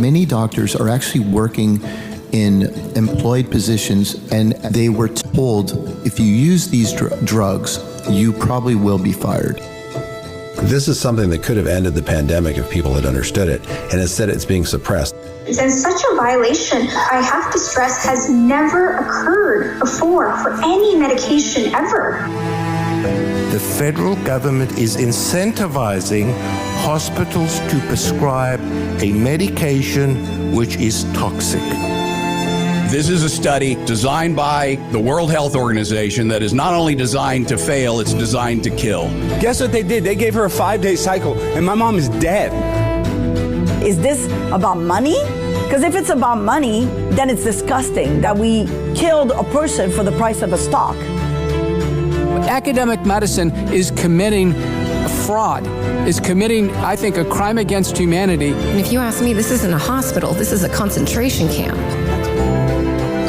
Many doctors are actually working in employed positions, and they were told, if you use these drugs, you probably will be fired. This is something that could have ended the pandemic if people had understood it, and instead it's being suppressed. And such a violation, I have to stress, has never occurred before for any medication ever. The federal government is incentivizing hospitals to prescribe a medication which is toxic. This is a study designed by the World Health Organization that is not only designed to fail, it's designed to kill. Guess what they did? They gave her a 5-day cycle, and my mom is dead. Is this about money? Because if it's about money, then it's disgusting that we killed a person for the price of a stock. Academic medicine is committing a fraud, is committing, I think, a crime against humanity. And if you ask me, this isn't a hospital, this is a concentration camp.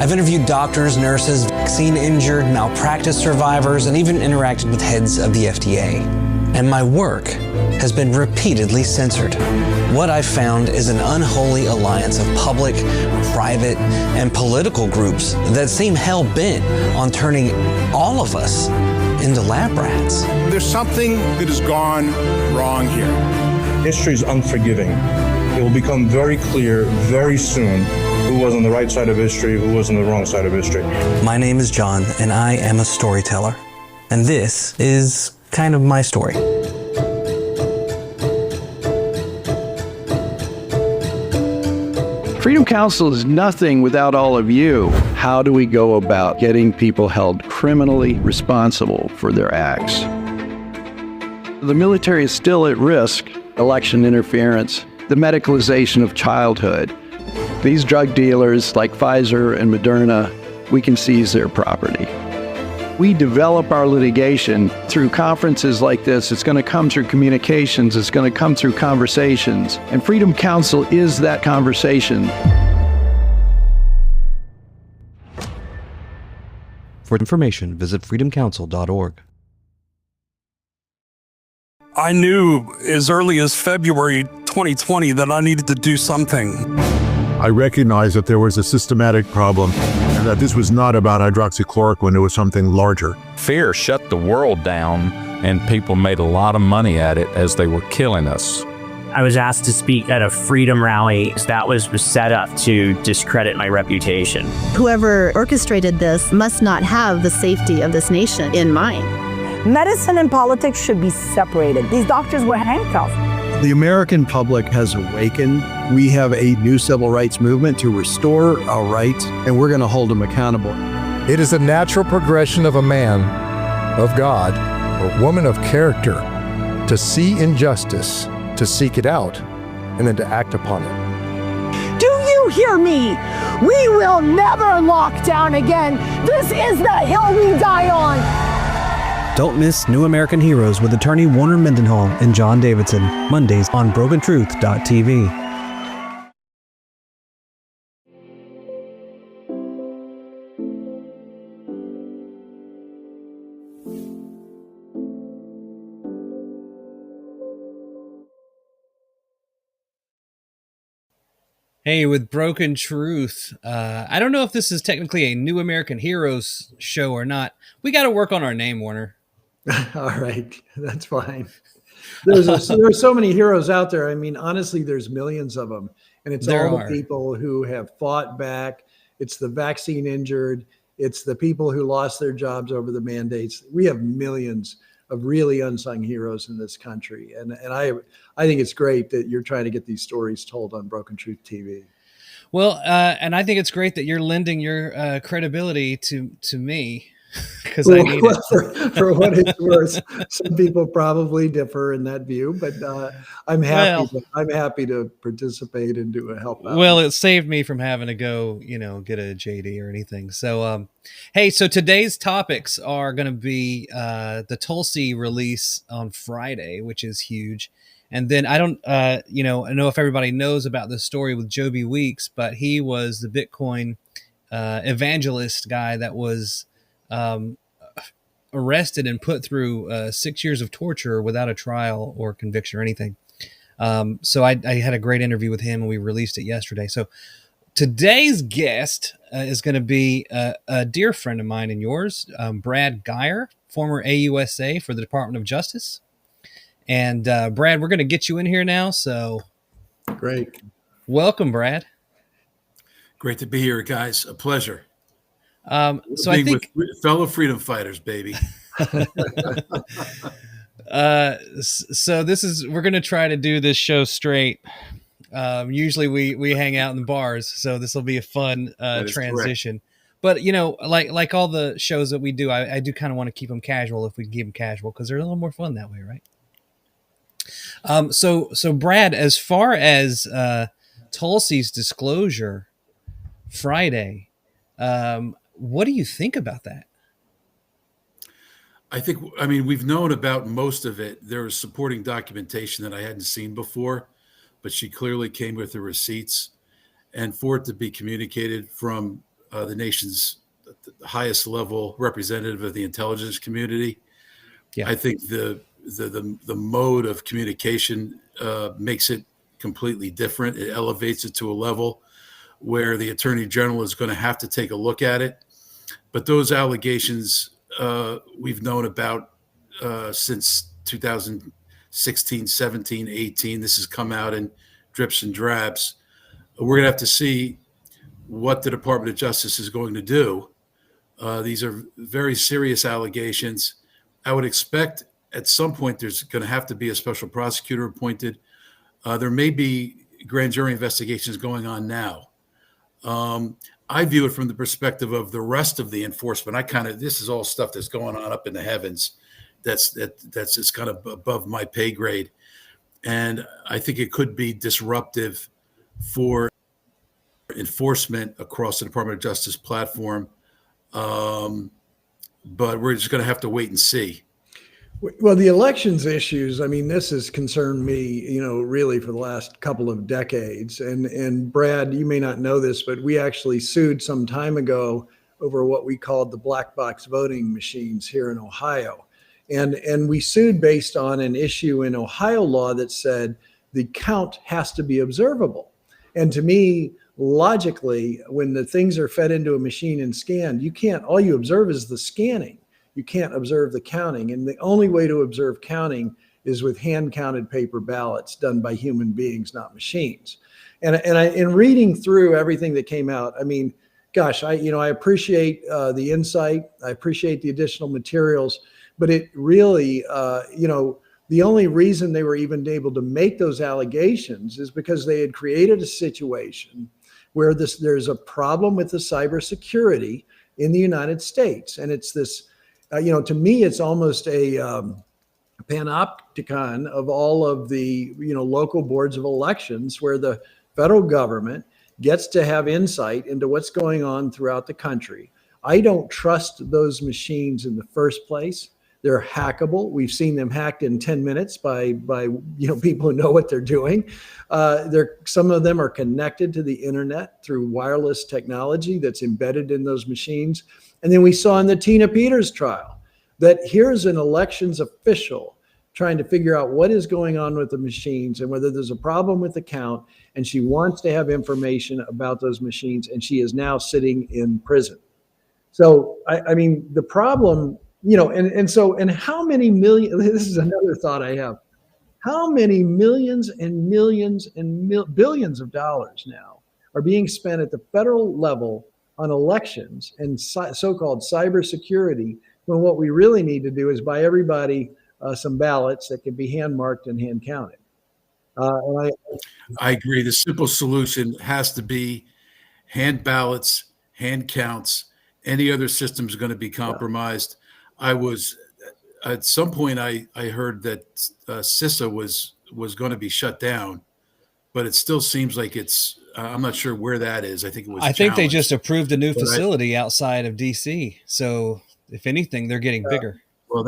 I've interviewed doctors, nurses, vaccine-injured, malpractice survivors, and even interacted with heads of the FDA. And my work has been repeatedly censored. What I've found is an unholy alliance of public, private, and political groups that seem hell-bent on turning all of us into lab rats. There's something that has gone wrong here. History is unforgiving. It will become very clear very soon who was on the right side of history, who was on the wrong side of history. My name is John, and I am a storyteller. And this is kind of my story. Freedom Council is nothing without all of you. How do we go about getting people held criminally responsible for their acts? The military is still at risk. Election interference, the medicalization of childhood. These drug dealers like Pfizer and Moderna, we can seize their property. We develop our litigation through conferences like this. It's going to come through communications. It's going to come through conversations. And Freedom Council is that conversation. For information, visit freedomcouncil.org. I knew as early as February 2020 that I needed to do something. I recognized that there was a systematic problem and that this was not about hydroxychloroquine, it was something larger. Fear shut the world down, and people made a lot of money at it as they were killing us. I was asked to speak at a freedom rally that was set up to discredit my reputation. Whoever orchestrated this must not have the safety of this nation in mind. Medicine and politics should be separated. These doctors were handcuffed. The American public has awakened. We have a new civil rights movement to restore our rights, and we're going to hold them accountable. It is a natural progression of a man of God or woman of character to see injustice, to seek it out, and then to act upon it. Do you hear me? We will never lock down again. This is the hill we die on. Don't miss New American Heroes with attorney Warner Mendenhall and John Davidson, Mondays on BrokenTruth.tv. Hey, with Broken Truth, I don't know if this is technically a New American Heroes show or not. We got to work on our name, Warner. All right, that's fine. There's so many heroes out there. I mean, honestly, there's millions of them. And it's all the people who have fought back. It's the vaccine injured. It's the people who lost their jobs over the mandates. We have millions of really unsung heroes in this country. And I think it's great that you're trying to get these stories told on Broken Truth TV. Well, and I think it's great that you're lending your credibility to me. Because I need it. For what it's worth, some people probably differ in that view, but I'm happy to participate and do a help out. Well, it saved me from having to go, get a JD or anything. So, hey, so today's topics are going to be the Tulsi release on Friday, which is huge. And then I don't, I know if everybody knows about this story with Joby Weeks, but he was the Bitcoin evangelist guy that was arrested and put through 6 years of torture without a trial or conviction or anything. So I had a great interview with him, and we released it yesterday. So today's guest is going to be a dear friend of mine and yours, Brad Geyer, former AUSA for the Department of Justice. And Brad, we're going to get you in here now. So great. Welcome, Brad. Great to be here, guys. A pleasure. So I think with fellow freedom fighters, baby. So we're going to try to do this show straight. Usually we hang out in the bars, so this will be a fun transition. Correct. But like all the shows that we do, I do kind of want to keep them casual if we can keep them casual, because they're a little more fun that way, right? So Brad, as far as Tulsi's disclosure Friday, what do you think about that? I mean, we've known about most of it. There was supporting documentation that I hadn't seen before, but she clearly came with the receipts. And for it to be communicated from the nation's highest level representative of the intelligence community, I think the mode of communication makes it completely different. It elevates it to a level where the Attorney General is going to have to take a look at it. But those allegations we've known about since 2016, 17, 18. This has come out in drips and drabs. We're going to have to see what the Department of Justice is going to do. These are very serious allegations. I would expect at some point there's going to have to be a special prosecutor appointed. There may be grand jury investigations going on now. I view it from the perspective of the rest of the enforcement. This is all stuff that's going on up in the heavens. That's just kind of above my pay grade. And I think it could be disruptive for enforcement across the Department of Justice platform. But we're just going to have to wait and see. Well, the elections issues, I mean, this has concerned me, really for the last couple of decades. And Brad, you may not know this, but we actually sued some time ago over what we called the black box voting machines here in Ohio. And we sued based on an issue in Ohio law that said the count has to be observable. And to me, logically, when the things are fed into a machine and scanned, all you observe is the scanning. You can't observe the counting. And the only way to observe counting is with hand-counted paper ballots done by human beings, not machines. And in reading through everything that came out, I mean, gosh, I appreciate the insight. I appreciate the additional materials, but it really, the only reason they were even able to make those allegations is because they had created a situation where there's a problem with the cybersecurity in the United States. And it's this, to me, it's almost a panopticon of all of the, local boards of elections where the federal government gets to have insight into what's going on throughout the country. I don't trust those machines in the first place. They're hackable. We've seen them hacked in 10 minutes by people who know what they're doing. Some of them are connected to the internet through wireless technology that's embedded in those machines. And then we saw in the Tina Peters trial that here's an elections official trying to figure out what is going on with the machines and whether there's a problem with the count. And she wants to have information about those machines. And she is now sitting in prison. So, I mean, the problem, and how many million, this is another thought I have. How many millions and millions and billions of dollars now are being spent at the federal level on elections and so-called cybersecurity, when what we really need to do is buy everybody some ballots that can be hand marked and hand counted. I agree. The simple solution has to be hand ballots, hand counts. Any other system is going to be compromised. At some point I heard that CISA was going to be shut down, but it still seems like it's. I'm not sure where that is. I think it was. I think they just approved a new facility outside of DC. So if anything, they're getting bigger. Well,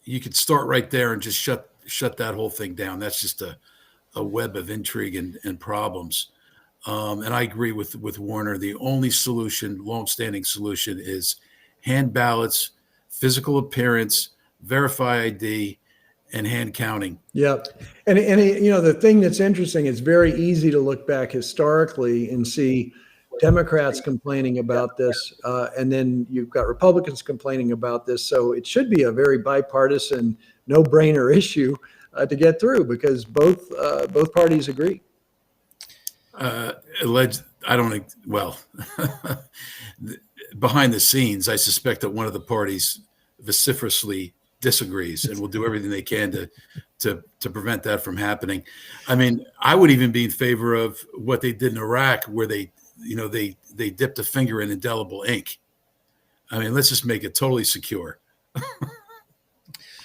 you could start right there and just shut that whole thing down. That's just a web of intrigue and problems. And I agree with Warner. The only solution, longstanding solution, is hand ballots, physical appearance, verify ID, and hand counting. Yep. And the thing that's interesting, it's very easy to look back historically and see Democrats complaining about this, and then you've got Republicans complaining about this. So it should be a very bipartisan, no-brainer issue to get through, because both parties agree. I don't. Well, behind the scenes, I suspect that one of the parties vociferously disagrees and will do everything they can to prevent that from happening. I mean, I would even be in favor of what they did in Iraq, where they dipped a finger in indelible ink. I mean, let's just make it totally secure.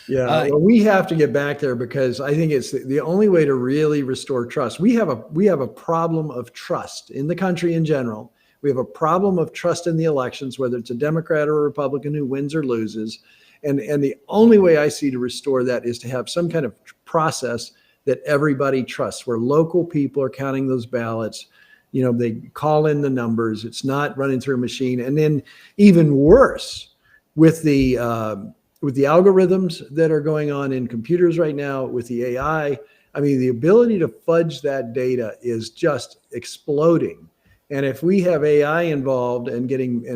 Yeah, well, we have to get back there, because I think it's the only way to really restore trust. We have a problem of trust in the country in general. We have a problem of trust in the elections, whether it's a Democrat or a Republican who wins or loses. And the only way I see to restore that is to have some kind of process that everybody trusts, where local people are counting those ballots. They call in the numbers. It's not running through a machine. And then even worse, with the algorithms that are going on in computers right now, with the AI, I mean, the ability to fudge that data is just exploding. And if we have AI involved and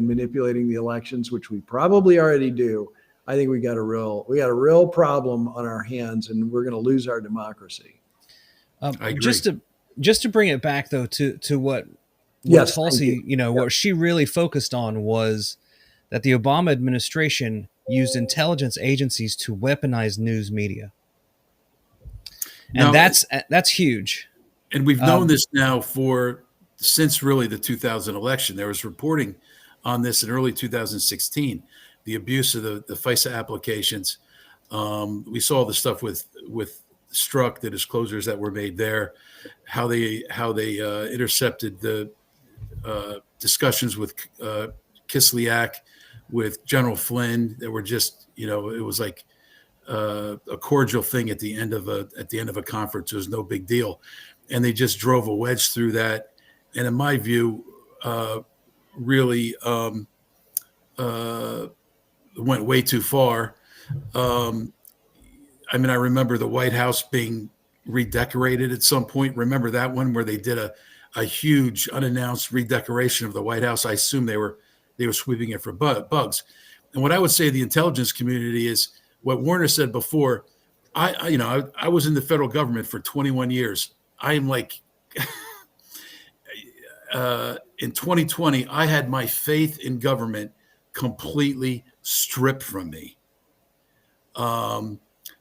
manipulating the elections, which we probably already do, I think we got a real problem on our hands, and we're going to lose our democracy. I agree. Just to bring it back though to what Tulsi, what she really focused on was that the Obama administration used intelligence agencies to weaponize news media, and now, that's huge. And we've known this now since really the 2000 election. There was reporting on this in early 2016. The abuse of the FISA applications. We saw the stuff with Strzok, the disclosures that were made there, how they intercepted the discussions with Kislyak, with General Flynn, that were just, it was like a cordial thing at the end of a conference. It was no big deal, and they just drove a wedge through that. And in my view, really went way too far. I remember the White House being redecorated at some point. Remember that one where they did a huge unannounced redecoration of the White House? I assume they were sweeping it for bugs. And what I would say to the intelligence community is what Warner said before. I was in the federal government for 21 years. I am like, in 2020, I had my faith in government completely stripped from me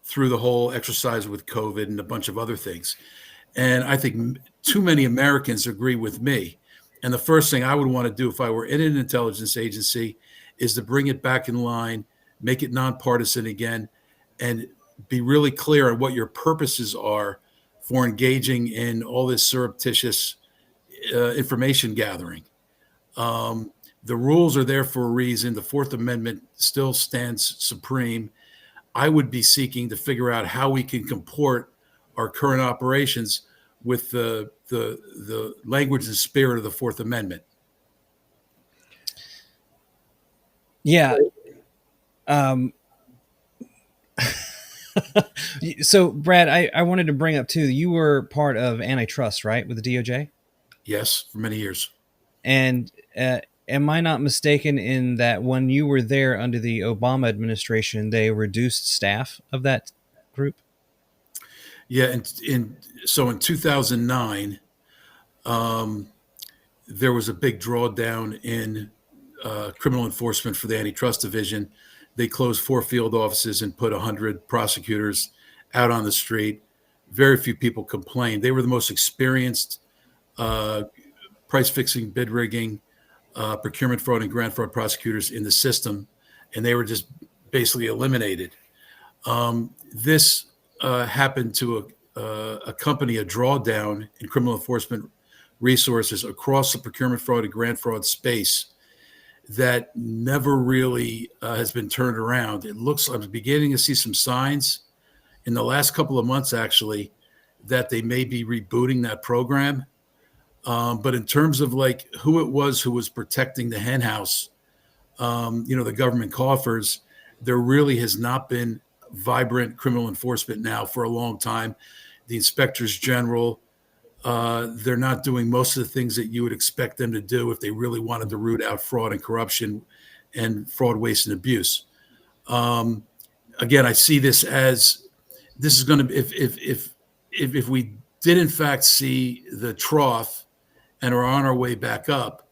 through the whole exercise with COVID and a bunch of other things. And I think too many Americans agree with me. And the first thing I would want to do if I were in an intelligence agency is to bring it back in line, make it nonpartisan again, and be really clear on what your purposes are for engaging in all this surreptitious information gathering. The rules are there for a reason. The Fourth Amendment still stands supreme. I would be seeking to figure out how we can comport our current operations with the language and spirit of the Fourth Amendment. Yeah. So, Brad, I wanted to bring up too, you were part of antitrust, right, with the DOJ? Yes, for many years. And am I not mistaken in that when you were there under the Obama administration, they reduced staff of that group? Yeah, so in 2009, there was a big drawdown in criminal enforcement for the antitrust division. They closed 4 field offices and put 100 prosecutors out on the street. Very few people complained. They were the most experienced price fixing, bid rigging, procurement fraud, and grant fraud prosecutors in the system, and they were just basically eliminated. This happened to accompany a drawdown in criminal enforcement resources across the procurement fraud and grant fraud space that never really has been turned around. I'm beginning to see some signs in the last couple of months, actually, that they may be rebooting that program. But in terms of like who was protecting the hen house, the government coffers, there really has not been vibrant criminal enforcement now for a long time. The inspectors general, they're not doing most of the things that you would expect them to do if they really wanted to root out fraud and corruption and fraud, waste, and abuse. Again, I see this as this is going to be if we did in fact see the trough and are on our way back up,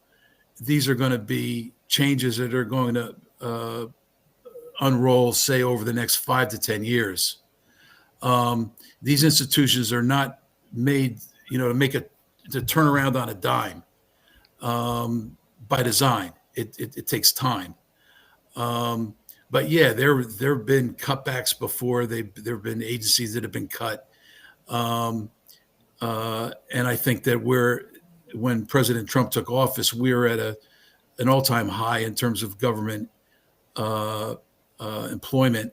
these are going to be changes that are going to unroll, say, over the next 5 to 10 years. These institutions are not made, to turn around on a dime by design. It takes time. But yeah, there have been cutbacks before. There have been agencies that have been cut. And I think that when President Trump took office, we were at an all-time high in terms of government employment.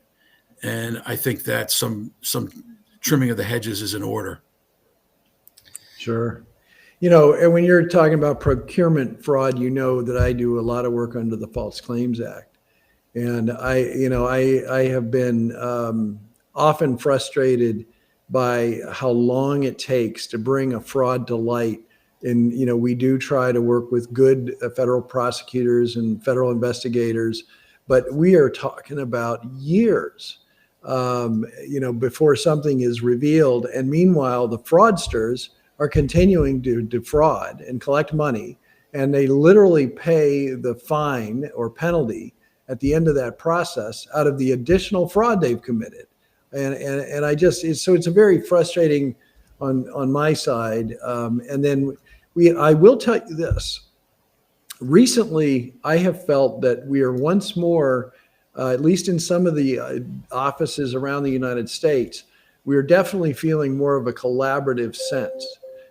And I think that some trimming of the hedges is in order. Sure. And when you're talking about procurement fraud, that I do a lot of work under the False Claims Act. And I have been often frustrated by how long it takes to bring a fraud to light. And, we do try to work with good federal prosecutors and federal investigators, but we are talking about years, before something is revealed. And meanwhile, the fraudsters are continuing to defraud and collect money, and they literally pay the fine or penalty at the end of that process out of the additional fraud they've committed. And I just, it's a very frustrating on my side. And then I will tell you this, recently I have felt that we are once more, at least in some of the offices around the United States, we are definitely feeling more of a collaborative sense.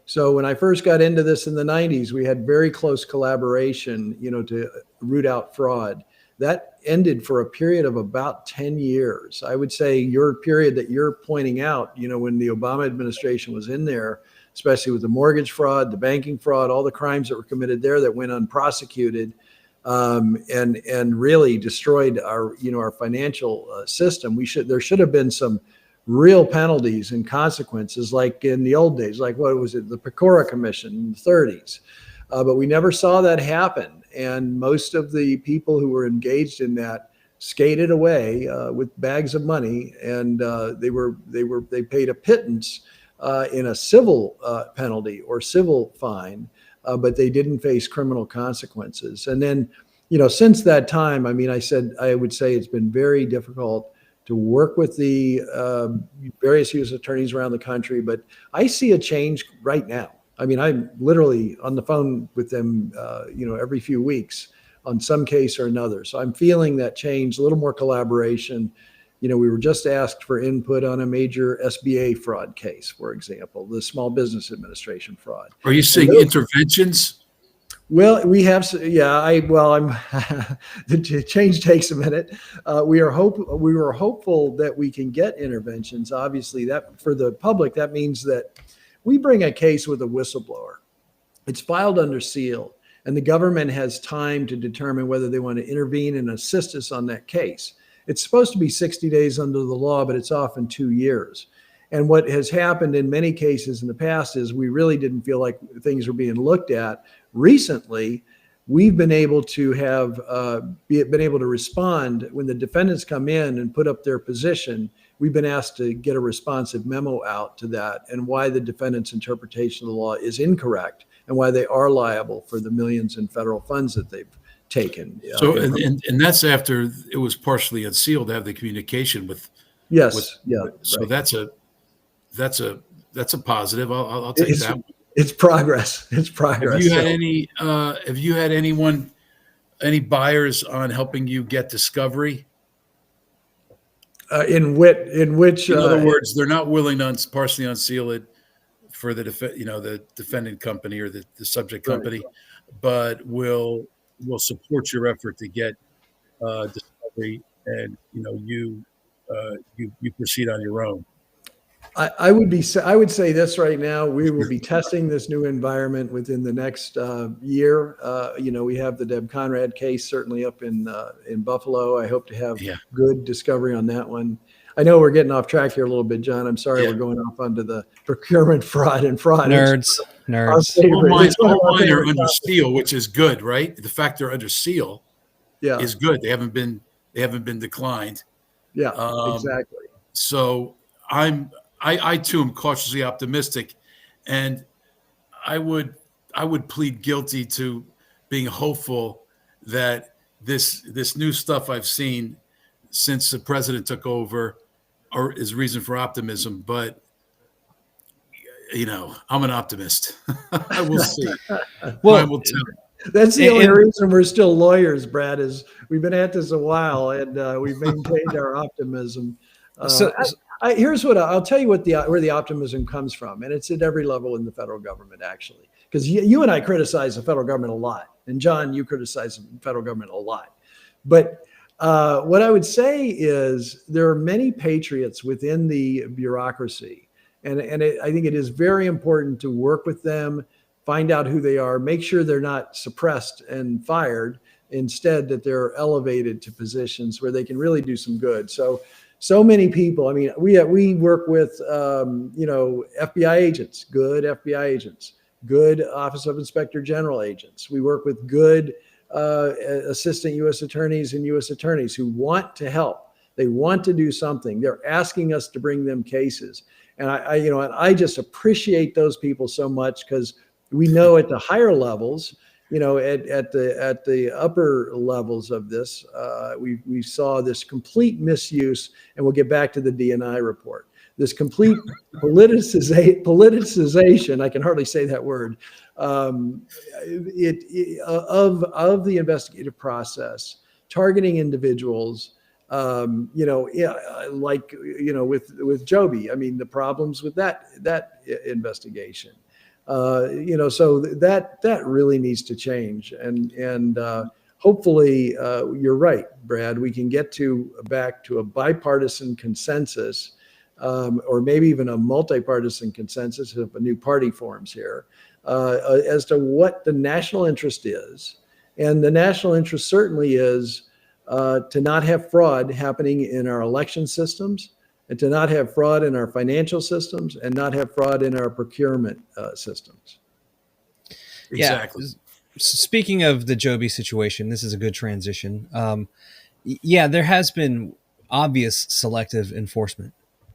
So when I first got into this in the 90s, we had very close collaboration, to root out fraud. That ended for a period of about 10 years. I would say your period that you're pointing out, when the Obama administration was in there, especially with the mortgage fraud, the banking fraud, all the crimes that were committed there that went unprosecuted, and really destroyed our financial system. There should have been some real penalties and consequences, like in the old days, like what was it, the Pecora Commission in the 30s. But we never saw that happen. And most of the people who were engaged in that skated away with bags of money, and they paid a pittance in a civil penalty or civil fine, but they didn't face criminal consequences. And then, since that time, I would say it's been very difficult to work with the various U.S. attorneys around the country, but I see a change right now. I'm literally on the phone with them, every few weeks on some case or another. So I'm feeling that change, a little more collaboration. We were just asked for input on a major SBA fraud case, for example, the Small Business Administration fraud. Are you seeing interventions? Well, we have, yeah. The change takes a minute. We were hopeful that we can get interventions. Obviously, that for the public, that means that we bring a case with a whistleblower. It's filed under seal, and the government has time to determine whether they want to intervene and assist us on that case. It's supposed to be 60 days under the law, but it's often 2 years. And what has happened in many cases in the past is we really didn't feel like things were being looked at. Recently, we've been able to respond when the defendants come in and put up their position. We've been asked to get a responsive memo out to that and why the defendant's interpretation of the law is incorrect and why they are liable for the millions in federal funds that they've taken. So, and that's after it was partially unsealed to have the communication with. Yes. So right. that's a positive. I'll take that. It's progress. It's progress. Have you had any buyers on helping you get discovery? In which? In other words, they're not willing to partially unseal it for the the defendant company or the subject company, but will support your effort to get discovery, and you proceed on your own. I would say this right now. We will be testing this new environment within the next year. We have the Deb Conrad case certainly up in Buffalo. I hope to have good discovery on that one. I know we're getting off track here a little bit, John. I'm sorry we're going off onto the procurement fraud and fraud. Nerds. All mine are under seal, which is good, right? The fact they're under seal is good. They haven't been declined. Yeah, exactly. So I too am cautiously optimistic, and I would plead guilty to being hopeful that this new stuff I've seen since the president took over is reason for optimism. But I'm an optimist. I will see. Well, I will tell. That's the only reason we're still lawyers, Brad, is we've been at this a while, and we've maintained our optimism. Here's what I'll tell you where the optimism comes from, and it's at every level in the federal government, actually. Because you and I criticize the federal government a lot, and John, you criticize the federal government a lot. But what I would say is there are many patriots within the bureaucracy, and I think it is very important to work with them, find out who they are, make sure they're not suppressed and fired, instead that they're elevated to positions where they can really do some good. So many people. I mean, we work with FBI agents, good FBI agents, good Office of Inspector General agents. We work with good assistant U.S. attorneys and U.S. attorneys who want to help. They want to do something. They're asking us to bring them cases, and I just appreciate those people so much, because we know at the higher levels, at the upper levels of this, we saw this complete misuse, and we'll get back to the D&I report. This complete politicization, I can hardly say that word, of the investigative process, targeting individuals, with Joby. I mean, the problems with that investigation. So that really needs to change, and hopefully you're right, Brad. We can get back to a bipartisan consensus, or maybe even a multi-partisan consensus if a new party forms here, as to what the national interest is, and the national interest certainly is to not have fraud happening in our election systems, and to not have fraud in our financial systems, and not have fraud in our procurement systems. Exactly. Yeah. Speaking of the Joby situation, this is a good transition. There has been obvious selective enforcement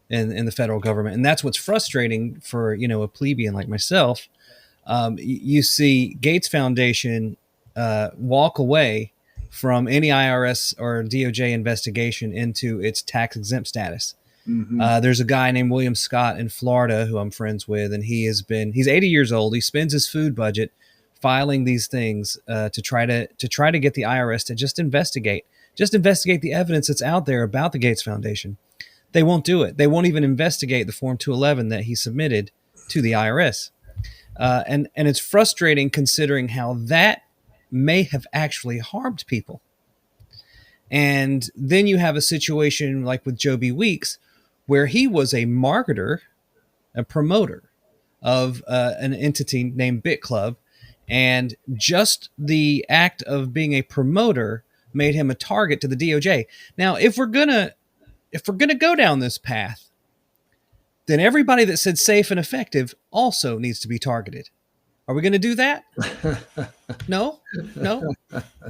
in the federal government, and that's what's frustrating for a plebeian like myself. You see Gates Foundation walk away from any IRS or DOJ investigation into its tax exempt status. Mm-hmm. There's a guy named William Scott in Florida who I'm friends with, and he's 80 years old. He spends his food budget filing these things to try to get the IRS to just investigate the evidence that's out there about the Gates Foundation. They won't do it. They won't even investigate the Form 211 that he submitted to the IRS. And it's frustrating considering how that may have actually harmed people. And then you have a situation like with Joby Weeks, where he was a marketer, a promoter of an entity named Bit Club, and just the act of being a promoter made him a target to the DOJ. Now, if we're gonna go down this path, then everybody that said safe and effective also needs to be targeted. Are we going to do that? No.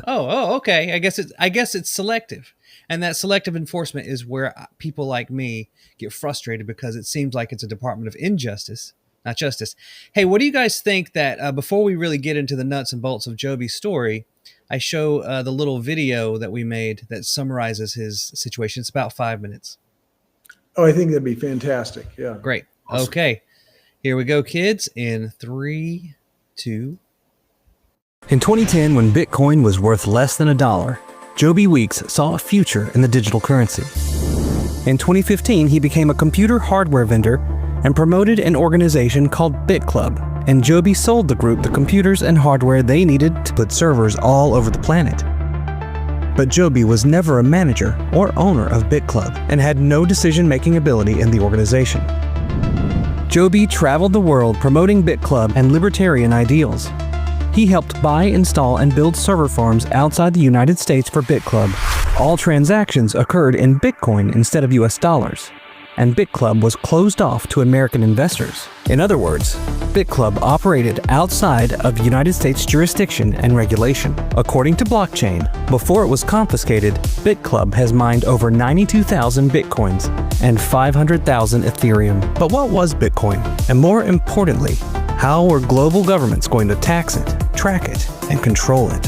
Oh, okay. I guess it's selective. And that selective enforcement is where people like me get frustrated, because it seems like it's a department of injustice, not justice. Hey, what do you guys think that before we really get into the nuts and bolts of Joby's story, I show the little video that we made that summarizes his situation. It's about 5 minutes. Oh, I think that'd be fantastic. Yeah. Great. Awesome. Okay. Here we go, kids, in 3, 2. In 2010, when Bitcoin was worth less than $1, Joby Weeks saw a future in the digital currency. In 2015, he became a computer hardware vendor and promoted an organization called Bit Club, and Joby sold the group the computers and hardware they needed to put servers all over the planet. But Joby was never a manager or owner of Bit Club and had no decision-making ability in the organization. Joby traveled the world promoting Bit Club and libertarian ideals. He helped buy, install, and build server farms outside the United States for BitClub. All transactions occurred in Bitcoin instead of US dollars, and BitClub was closed off to American investors. In other words, BitClub operated outside of United States jurisdiction and regulation. According to blockchain, before it was confiscated, BitClub has mined over 92,000 Bitcoins and 500,000 Ethereum. But what was Bitcoin? And more importantly, how were global governments going to tax it, track it, and control it?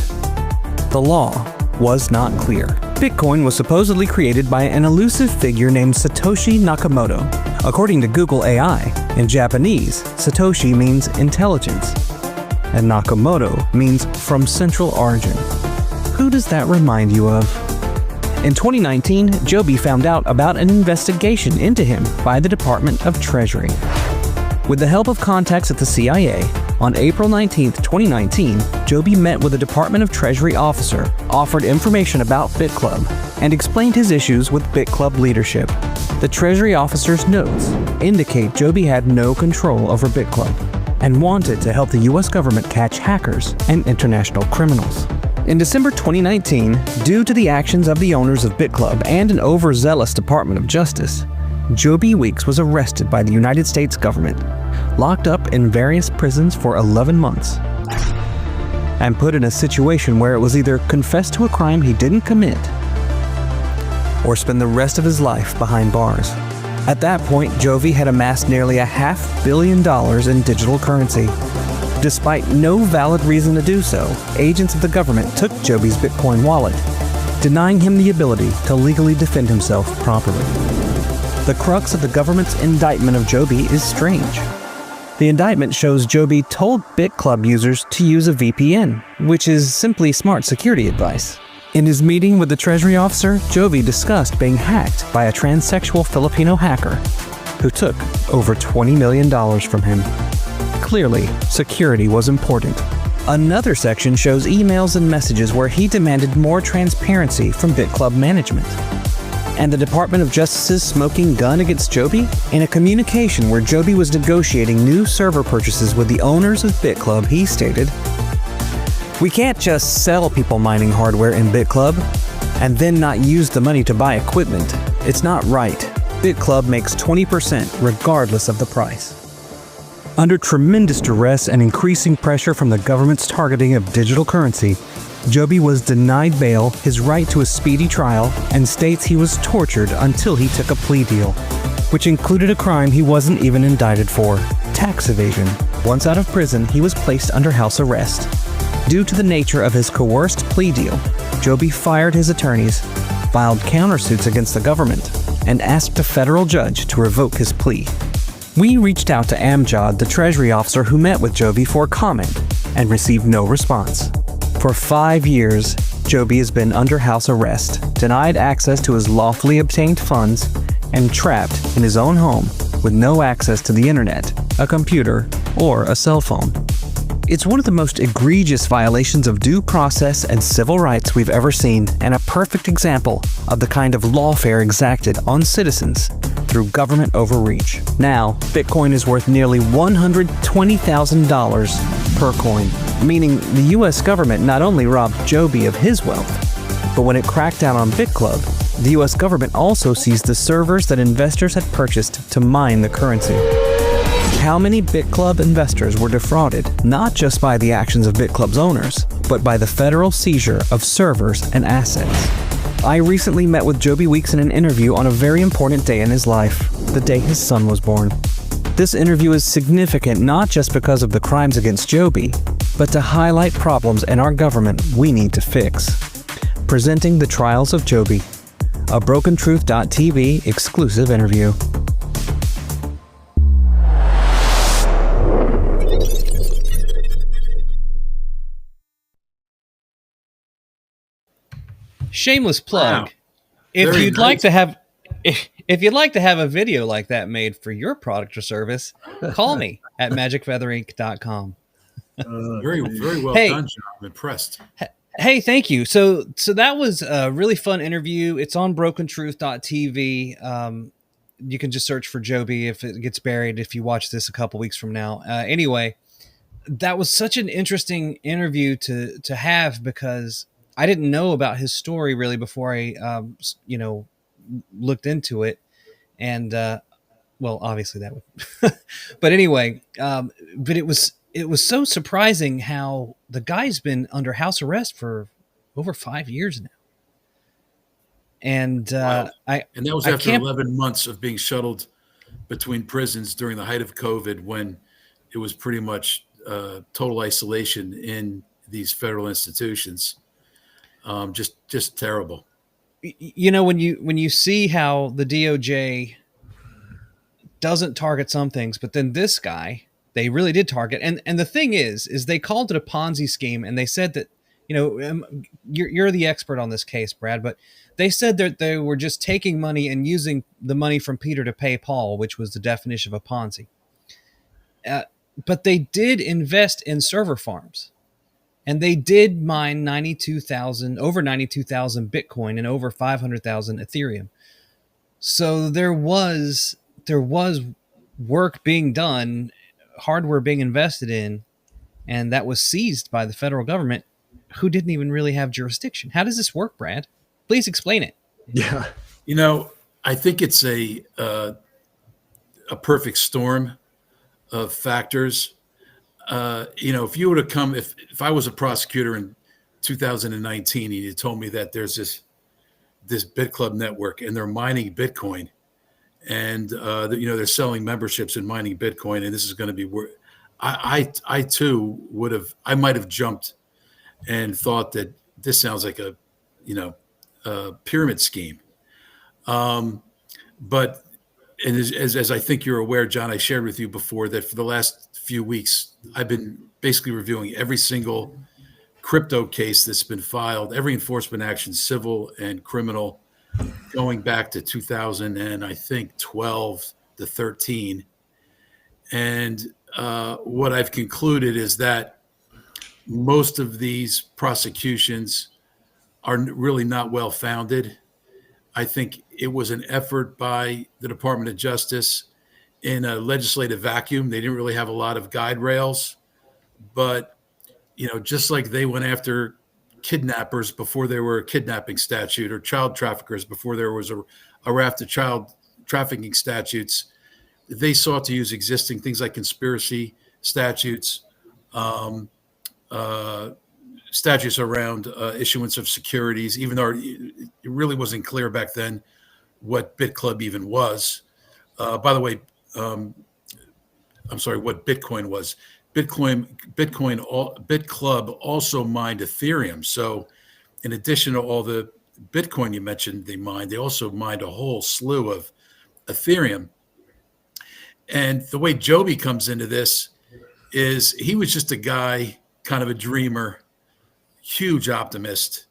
The law was not clear. Bitcoin was supposedly created by an elusive figure named Satoshi Nakamoto. According to Google AI, in Japanese, Satoshi means intelligence, and Nakamoto means from central origin. Who does that remind you of? In 2019, Joby found out about an investigation into him by the Department of Treasury. With the help of contacts at the CIA, on April 19, 2019, Joby met with a Department of Treasury officer, offered information about BitClub, and explained his issues with BitClub leadership. The Treasury officer's notes indicate Joby had no control over BitClub and wanted to help the US government catch hackers and international criminals. In December 2019, due to the actions of the owners of BitClub and an overzealous Department of Justice, Joby Weeks was arrested by the United States government, locked up in various prisons for 11 months, and put in a situation where it was either confess to a crime he didn't commit or spend the rest of his life behind bars. At that point, Joby had amassed nearly $500 million in digital currency. Despite no valid reason to do so, agents of the government took Joby's Bitcoin wallet, denying him the ability to legally defend himself properly. The crux of the government's indictment of Joby is strange. The indictment shows Joby told BitClub users to use a VPN, which is simply smart security advice. In his meeting with the Treasury officer, Joby discussed being hacked by a transsexual Filipino hacker who took over $20 million from him. Clearly, security was important. Another section shows emails and messages where he demanded more transparency from BitClub management. And the Department of Justice's smoking gun against Joby? In a communication where Joby was negotiating new server purchases with the owners of BitClub, he stated, "We can't just sell people mining hardware in BitClub and then not use the money to buy equipment. It's not right. BitClub makes 20% regardless of the price." Under tremendous duress and increasing pressure from the government's targeting of digital currency, Joby was denied bail, his right to a speedy trial, and states he was tortured until he took a plea deal, which included a crime he wasn't even indicted for: tax evasion. Once out of prison, he was placed under house arrest. Due to the nature of his coerced plea deal, Joby fired his attorneys, filed countersuits against the government, and asked a federal judge to revoke his plea. We reached out to Amjad, the Treasury officer who met with Joby, for comment and received no response. For 5 years, Joby has been under house arrest, denied access to his lawfully obtained funds, and trapped in his own home with no access to the internet, a computer, or a cell phone. It's one of the most egregious violations of due process and civil rights we've ever seen, and a perfect example of the kind of lawfare exacted on citizens through government overreach. Now, Bitcoin is worth nearly $120,000 per coin, meaning the US government not only robbed Joby of his wealth, but when it cracked down on BitClub, the US government also seized the servers that investors had purchased to mine the currency. How many BitClub investors were defrauded, not just by the actions of BitClub's owners, but by the federal seizure of servers and assets? I recently met with Joby Weeks in an interview on a very important day in his life, the day his son was born. This interview is significant not just because of the crimes against Joby, but to highlight problems in our government we need to fix. Presenting the trials of Joby, a BrokenTruth.tv exclusive interview. Shameless plug. Wow. If Very you'd nice. like to have if you'd like to have a video like that made for your product or service, call me at magicfeatherinc.com. Very well Hey. done, John. I'm impressed. Hey, thank you. So that was a really fun interview. It's on brokentruth.tv. You can just search for Joby if it gets buried if you watch this a couple weeks from now. Anyway, that was such an interesting interview to have, because I didn't know about his story really before I looked into it. And well, obviously that would but anyway, but it was so surprising how the guy's been under house arrest for over 5 years now. And Wow. And that was I after can't 11 months of being shuttled between prisons during the height of COVID, when it was pretty much total isolation in these federal institutions. Just terrible. when you see how the DOJ doesn't target some things, but then this guy they really did target. And the thing is they called it a Ponzi scheme, and they said that, you're the expert on this case, Brad, but they said that they were just taking money and using the money from Peter to pay Paul, which was the definition of a Ponzi. But they did invest in server farms, and they did mine over 92,000 Bitcoin and over 500,000 Ethereum. So there was work being done, hardware being invested in, and that was seized by the federal government, who didn't even really have jurisdiction. How does this work, Brad? Please explain it. Yeah. I think it's a perfect storm of factors. If you were to come, if I was a prosecutor in 2019 and you told me that there's this BitClub network and they're mining Bitcoin, and they're selling memberships and mining Bitcoin, and this is going to be I too might have jumped and thought that this sounds like a pyramid scheme. But as I think you're aware, John, I shared with you before that for the last few weeks, I've been basically reviewing every single crypto case that's been filed, every enforcement action, civil and criminal, going back to 2000 and I think 12 to 13. And what I've concluded is that most of these prosecutions are really not well founded. I think it was an effort by the Department of Justice in a legislative vacuum. They didn't really have a lot of guide rails, but just like they went after kidnappers before there were a kidnapping statute, or child traffickers before there was a raft of child trafficking statutes, they sought to use existing things like conspiracy statutes, statutes around issuance of securities, even though it really wasn't clear back then what BitClub even was. By the way, I'm sorry, what Bitcoin was. BitClub also mined Ethereum. So in addition to all the Bitcoin you mentioned they mined, they also mined a whole slew of Ethereum. And the way Joby comes into this is he was just a guy, kind of a dreamer, huge optimist,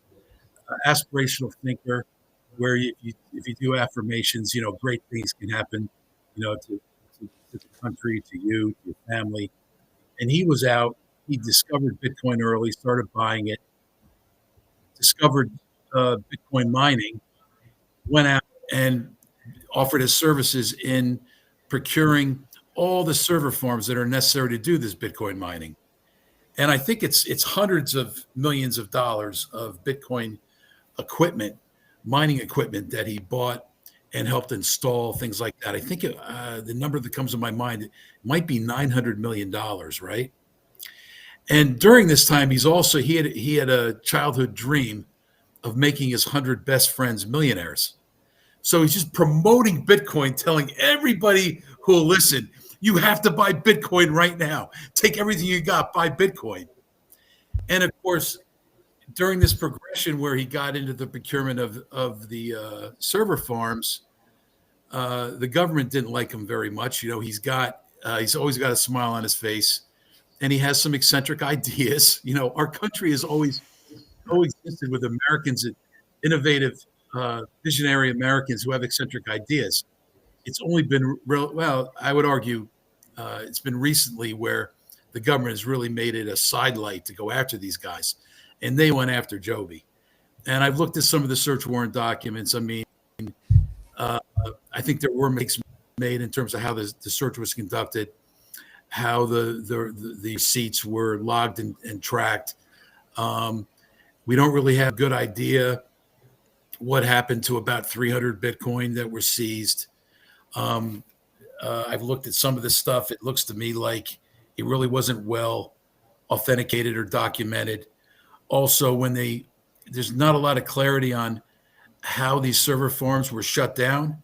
aspirational thinker, where if you do affirmations, great things can happen, to the country, to you, to your family. And he was out, he discovered Bitcoin early, started buying it, discovered Bitcoin mining, went out and offered his services in procuring all the server farms that are necessary to do this Bitcoin mining. And I think it's hundreds of millions of dollars of Bitcoin equipment, mining equipment that he bought and helped install, things like that. I think the number that comes to my mind might be $900 million, right? And during this time, he had a childhood dream of making his 100 best friends millionaires. So he's just promoting Bitcoin, telling everybody who will listen, you have to buy Bitcoin right now. Take everything you got, buy Bitcoin. And of course, during this progression where he got into the procurement of the server farms, the government didn't like him very much. He's always got a smile on his face, and he has some eccentric ideas. Our country has always existed with Americans, innovative, visionary Americans who have eccentric ideas. It's only been I would argue it's been recently where the government has really made it a sidelight to go after these guys. And they went after Joby. And I've looked at some of the search warrant documents. I mean, I think there were mistakes made in terms of how the search was conducted, how the seats were logged and tracked. We don't really have a good idea what happened to about 300 Bitcoin that were seized. I've looked at some of this stuff. It looks to me like it really wasn't well authenticated or documented. Also, there's not a lot of clarity on how these server farms were shut down.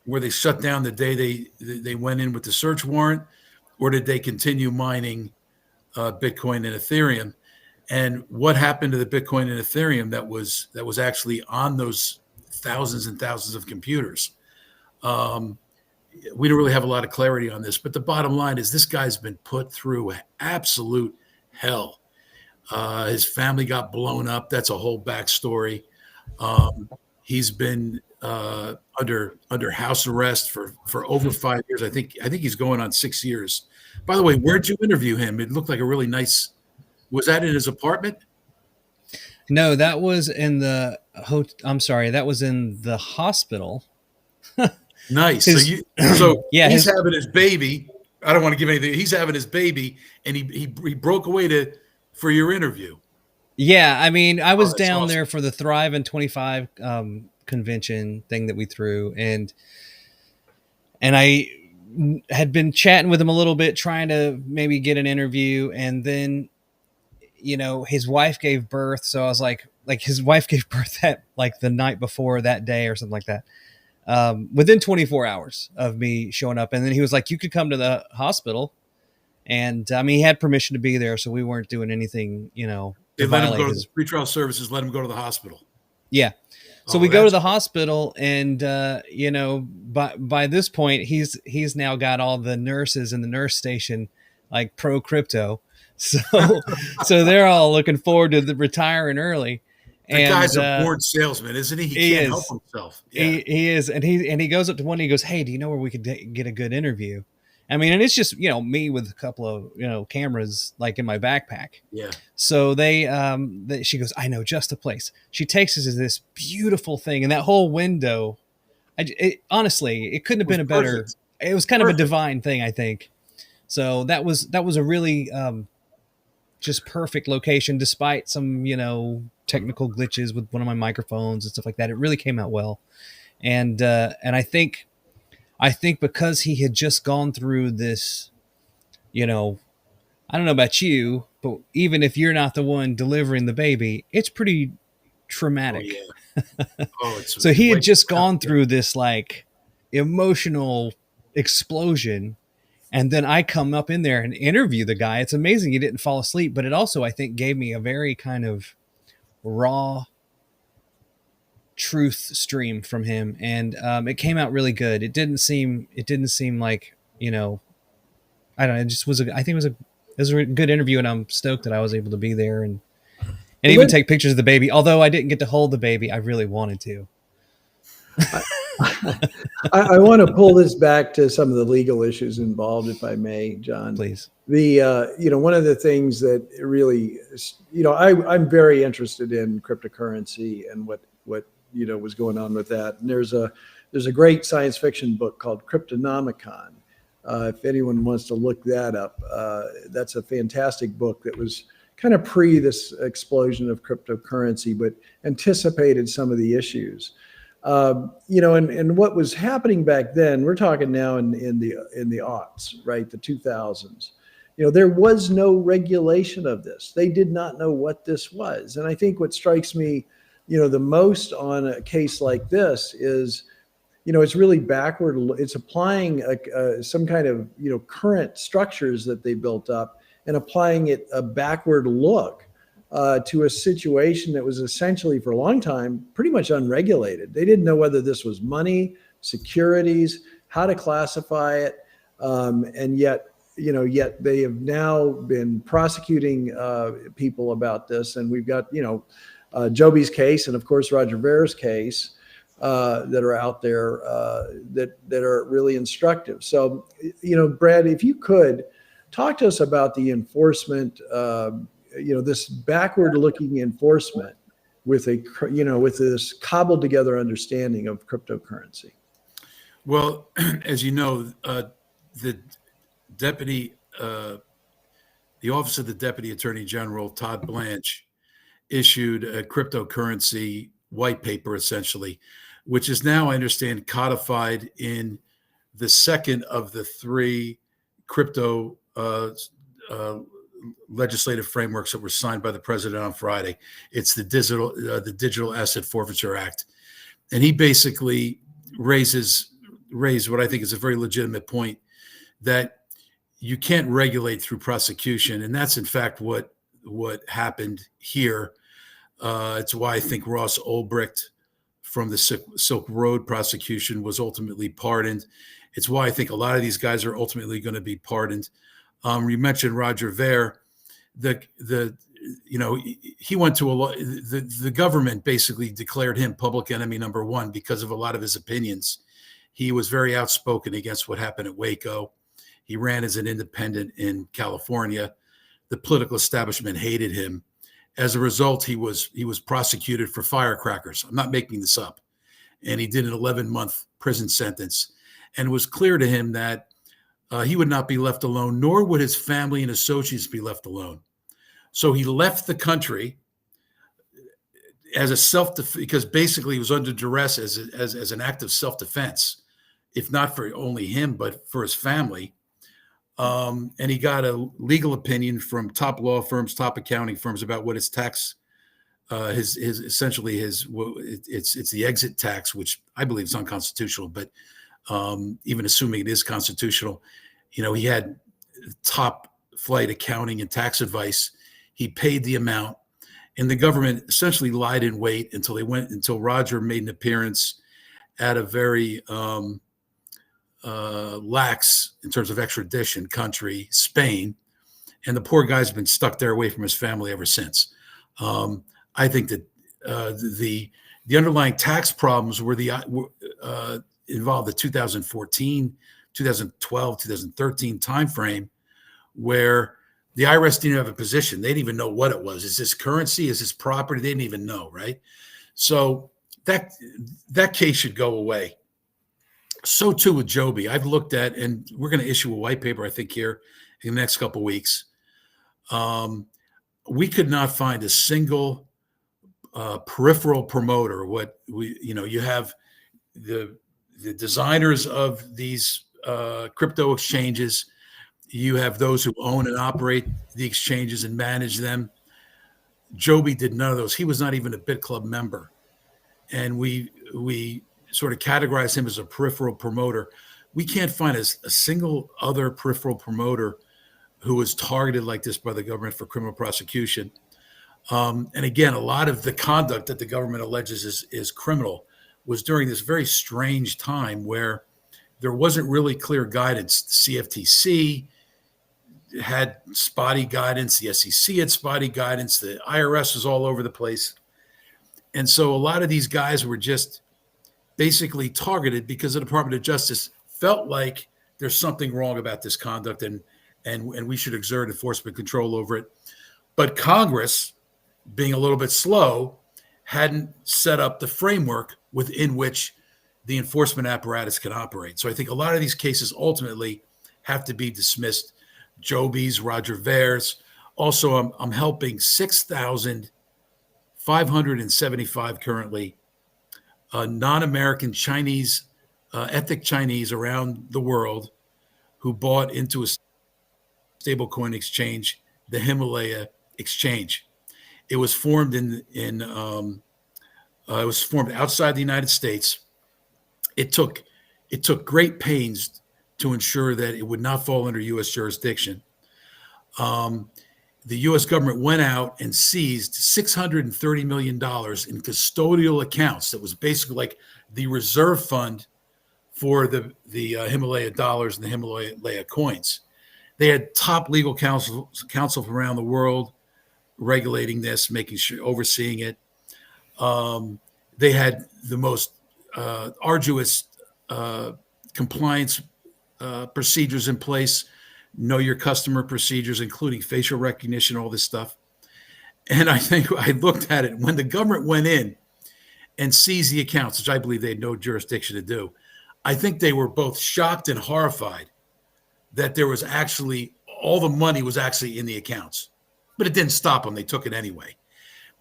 Were they shut down the day they went in with the search warrant, or did they continue mining Bitcoin and Ethereum? And what happened to the Bitcoin and Ethereum that was actually on those thousands and thousands of computers? We don't really have a lot of clarity on this, but the bottom line is this guy's been put through absolute hell. His family got blown up. That's a whole backstory. He's been under house arrest for over 5 years. I think he's going on 6 years. By the way, where'd you interview him? It looked like a really nice. Was that in his apartment? No, that was in the I'm sorry, that was in the hospital. Nice. Yeah, he's having his baby. I don't want to give anything. He's having his baby, and he broke away for your interview. Yeah, I mean, I was down there for the Thrive in 25 convention thing that we threw, and I had been chatting with him a little bit, trying to maybe get an interview, and then his wife gave birth, so I was like his wife gave birth the night before that day or something like that. Within 24 hours of me showing up, and then he was like, "You could come to the hospital," and I mean, he had permission to be there, so we weren't doing anything, They let him go to the pretrial services. Let him go to the hospital. Yeah. So we go to the hospital, and by this point, he's now got all the nurses in the nurse station like pro crypto, so they're all looking forward to retiring early. The guy's a born salesman, isn't he? He can't help himself. Yeah. He is, and he goes up to one. And he goes, "Hey, do you know where we could get a good interview?" I mean, and it's just me with a couple of cameras like in my backpack. Yeah. So she goes, "I know just the place." She takes us to this beautiful thing, and that whole window. Honestly, it couldn't have been a better. Perfect. It was kind of a divine thing, I think. So that was a really just perfect location, despite some technical glitches with one of my microphones and stuff like that. It really came out well, and I think because he had just gone through this, I don't know about you, but even if you're not the one delivering the baby, it's pretty traumatic. Oh, yeah. So he had just gone through this like emotional explosion. And then I come up in there and interview the guy. It's amazing he didn't fall asleep, but it also, I think, gave me a very kind of raw truth stream from him, and it came out really good. It didn't seem like I don't know. It just was I think it was a good interview, and I'm stoked that I was able to be there and even take pictures of the baby. Although I didn't get to hold the baby, I really wanted to. I want to pull this back to some of the legal issues involved, if I may, John. Please. One of the things that really, I'm very interested in cryptocurrency and what was going on with that. And there's a great science fiction book called Cryptonomicon. If anyone wants to look that up, that's a fantastic book that was kind of pre this explosion of cryptocurrency, but anticipated some of the issues. And what was happening back then, we're talking now in the aughts, right? The 2000s, there was no regulation of this. They did not know what this was. And I think what strikes me, the most on a case like this is, it's really backward. It's applying some kind of, current structures that they built up and applying it a backward look to a situation that was essentially for a long time pretty much unregulated. They didn't know whether this was money, securities, how to classify it, and yet they have now been prosecuting people about this. And we've got Joby's case and of course Roger Ver's case that are out there that are really instructive. So Brad, if you could talk to us about the enforcement. This backward-looking enforcement with with this cobbled together understanding of cryptocurrency. Well, as you know, the the Office of the Deputy Attorney General, Todd Blanche, issued a cryptocurrency white paper, essentially, which is now, I understand, codified in the second of the three crypto legislative frameworks that were signed by the president on Friday. It's the Digital Asset Forfeiture Act, and he basically raised what I think is a very legitimate point, that you can't regulate through prosecution, and that's in fact what happened here. It's why I think Ross Ulbricht from the Silk Road prosecution was ultimately pardoned. It's why I think a lot of these guys are ultimately going to be pardoned. You mentioned Roger Ver. He went to the government basically declared him public enemy number one because of a lot of his opinions. He was very outspoken against what happened at Waco. He ran as an independent in California. The political establishment hated him. As a result, he was prosecuted for firecrackers. I'm not making this up. And he did an 11-month prison sentence. And it was clear to him that he would not be left alone, nor would his family and associates be left alone. So he left the country as because basically he was under duress as an act of self-defense, if not for only him, but for his family. And he got a legal opinion from top law firms, top accounting firms about what his tax, it's the exit tax, which I believe is unconstitutional, but even assuming it is constitutional, he had top flight accounting and tax advice. He paid the amount, and the government essentially lied in wait until Roger made an appearance at a very lax in terms of extradition country, Spain, and the poor guy's been stuck there away from his family ever since. I think that the underlying tax problems involved the 2014, 2012, 2013 timeframe, where the IRS didn't have a position. They didn't even know what it was. Is this currency? Is this property? They didn't even know, right? So that case should go away. So too with Joby. I've looked at, and we're going to issue a white paper, I think, here in the next couple of weeks. We could not find a single peripheral promoter. You have the designers of these crypto exchanges. You have those who own and operate the exchanges and manage them. Joby did none of those. He was not even a Bit Club member. And we sort of categorize him as a peripheral promoter. We can't find a single other peripheral promoter who was targeted like this by the government for criminal prosecution. And again, a lot of the conduct that the government alleges is criminal was during this very strange time where there wasn't really clear guidance. The CFTC had spotty guidance. The SEC had spotty guidance. The IRS was all over the place. And so a lot of these guys were just basically targeted because the Department of Justice felt like there's something wrong about this conduct and we should exert enforcement control over it. But Congress, being a little bit slow, hadn't set up the framework within which the enforcement apparatus can operate. So I think a lot of these cases ultimately have to be dismissed. Joby's, Roger Ver's. Also, I'm helping 6,575 currently non-American Chinese, ethnic Chinese around the world who bought into a stablecoin exchange, the Himalaya Exchange. It was formed it was formed outside the United States. It took great pains to ensure that it would not fall under U.S. jurisdiction. The U.S. government went out and seized $630 million in custodial accounts. That was basically like the reserve fund for the Himalaya dollars and the Himalaya coins. They had top legal counsel from around the world regulating this, making sure, overseeing it. They had the most arduous compliance procedures in place, know your customer procedures, including facial recognition, all this stuff. And I think I looked at it when the government went in and seized the accounts, which I believe they had no jurisdiction to do. I think they were both shocked and horrified that there was actually all the money was actually in the accounts, but it didn't stop them. They took it anyway.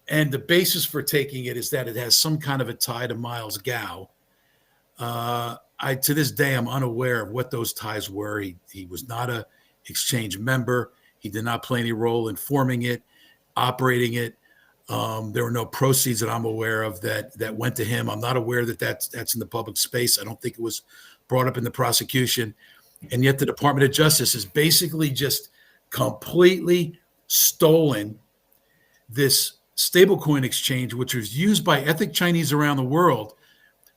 And the basis for taking it is that it has some kind of a tie to Miles Gow. To this day, I'm unaware of what those ties were. He was not a exchange member. He did not play any role in forming it, operating it. There were no proceeds that I'm aware of that went to him. I'm not aware that that's in the public space. I don't think it was brought up in the prosecution. And yet the Department of Justice has basically just completely stolen this stablecoin exchange, which was used by ethnic Chinese around the world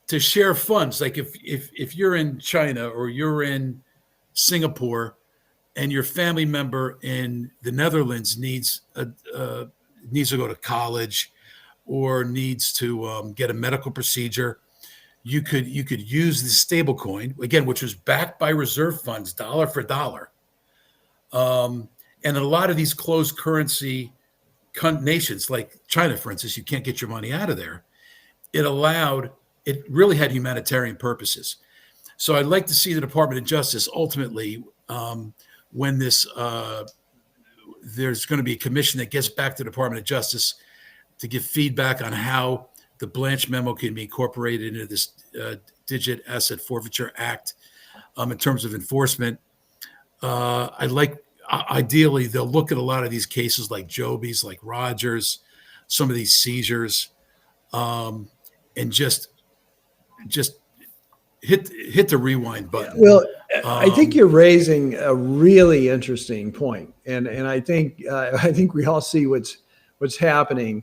to share funds. Like if you're in China or you're in Singapore and your family member in the Netherlands needs to go to college or needs to get a medical procedure, you could use the stable coin, again, which was backed by reserve funds, dollar for dollar. And in a lot of these closed currency nations, like China, for instance, you can't get your money out of there. It really had humanitarian purposes. So I'd like to see the Department of Justice ultimately, when there's going to be a commission that gets back to the Department of Justice to give feedback on how the Blanche memo can be incorporated into this Digit Asset Forfeiture Act in terms of enforcement. Ideally, they'll look at a lot of these cases like Joby's, like Rogers, some of these seizures, and just hit the rewind button. Well, I think you're raising a really interesting point, and I think we all see what's happening.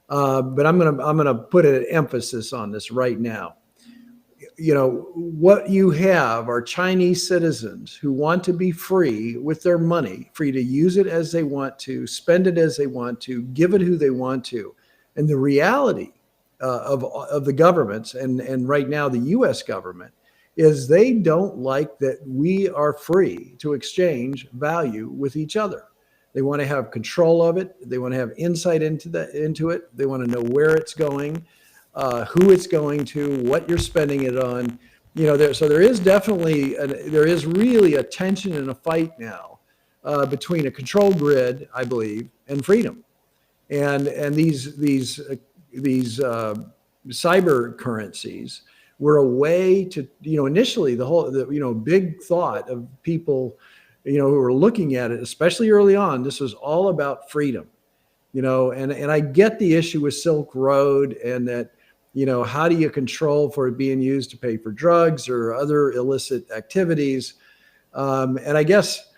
But I'm gonna put an emphasis on this right now. You know, what you have are Chinese citizens who want to be free with their money, free to use it as they want to, spend it as they want to, give it who they want to. And the reality of the governments and right now the U.S. government is they don't like that we are free to exchange value with each other. They want to have control of it. They want to have insight into it. They want to know where it's going, who it's going to, what you're spending it on. You know, so there is definitely there is really a tension and a fight now between a control grid, I believe, and freedom, and these cyber currencies were a way to, initially the big thought of people, who were looking at it, especially early on, this was all about freedom, and I get the issue with Silk Road and that, how do you control for it being used to pay for drugs or other illicit activities? And I guess,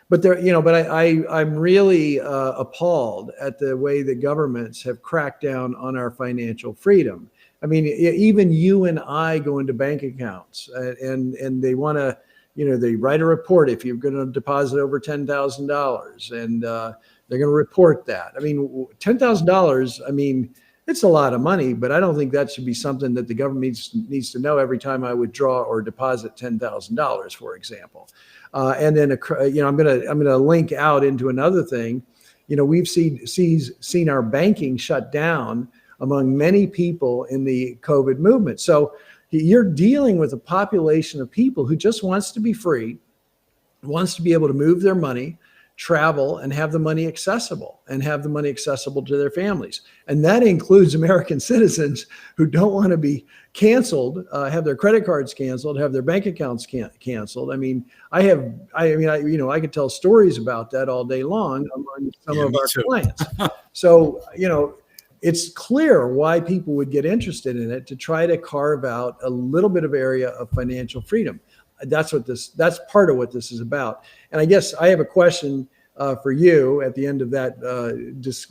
but I'm really appalled at the way that governments have cracked down on our financial freedom. I mean, even you and I go into bank accounts and they want to, they write a report if you're going to deposit over $10,000 and they're going to report that. I mean, $10,000, I mean, it's a lot of money, but I don't think that should be something that the government needs to know every time I withdraw or deposit $10,000, for example. And then, I'm going to link out into another thing. We've seen our banking shut down among many people in the COVID movement. So you're dealing with a population of people who just wants to be free, wants to be able to move their money, travel, and have the money accessible to their families. And that includes American citizens who don't want to be canceled, have their credit cards canceled, have their bank accounts canceled. I mean, I could tell stories about that all day long among some of our clients. So, it's clear why people would get interested in it, to try to carve out a little bit of area of financial freedom. That's part of what this is about. And I guess I have a question for you at the end of that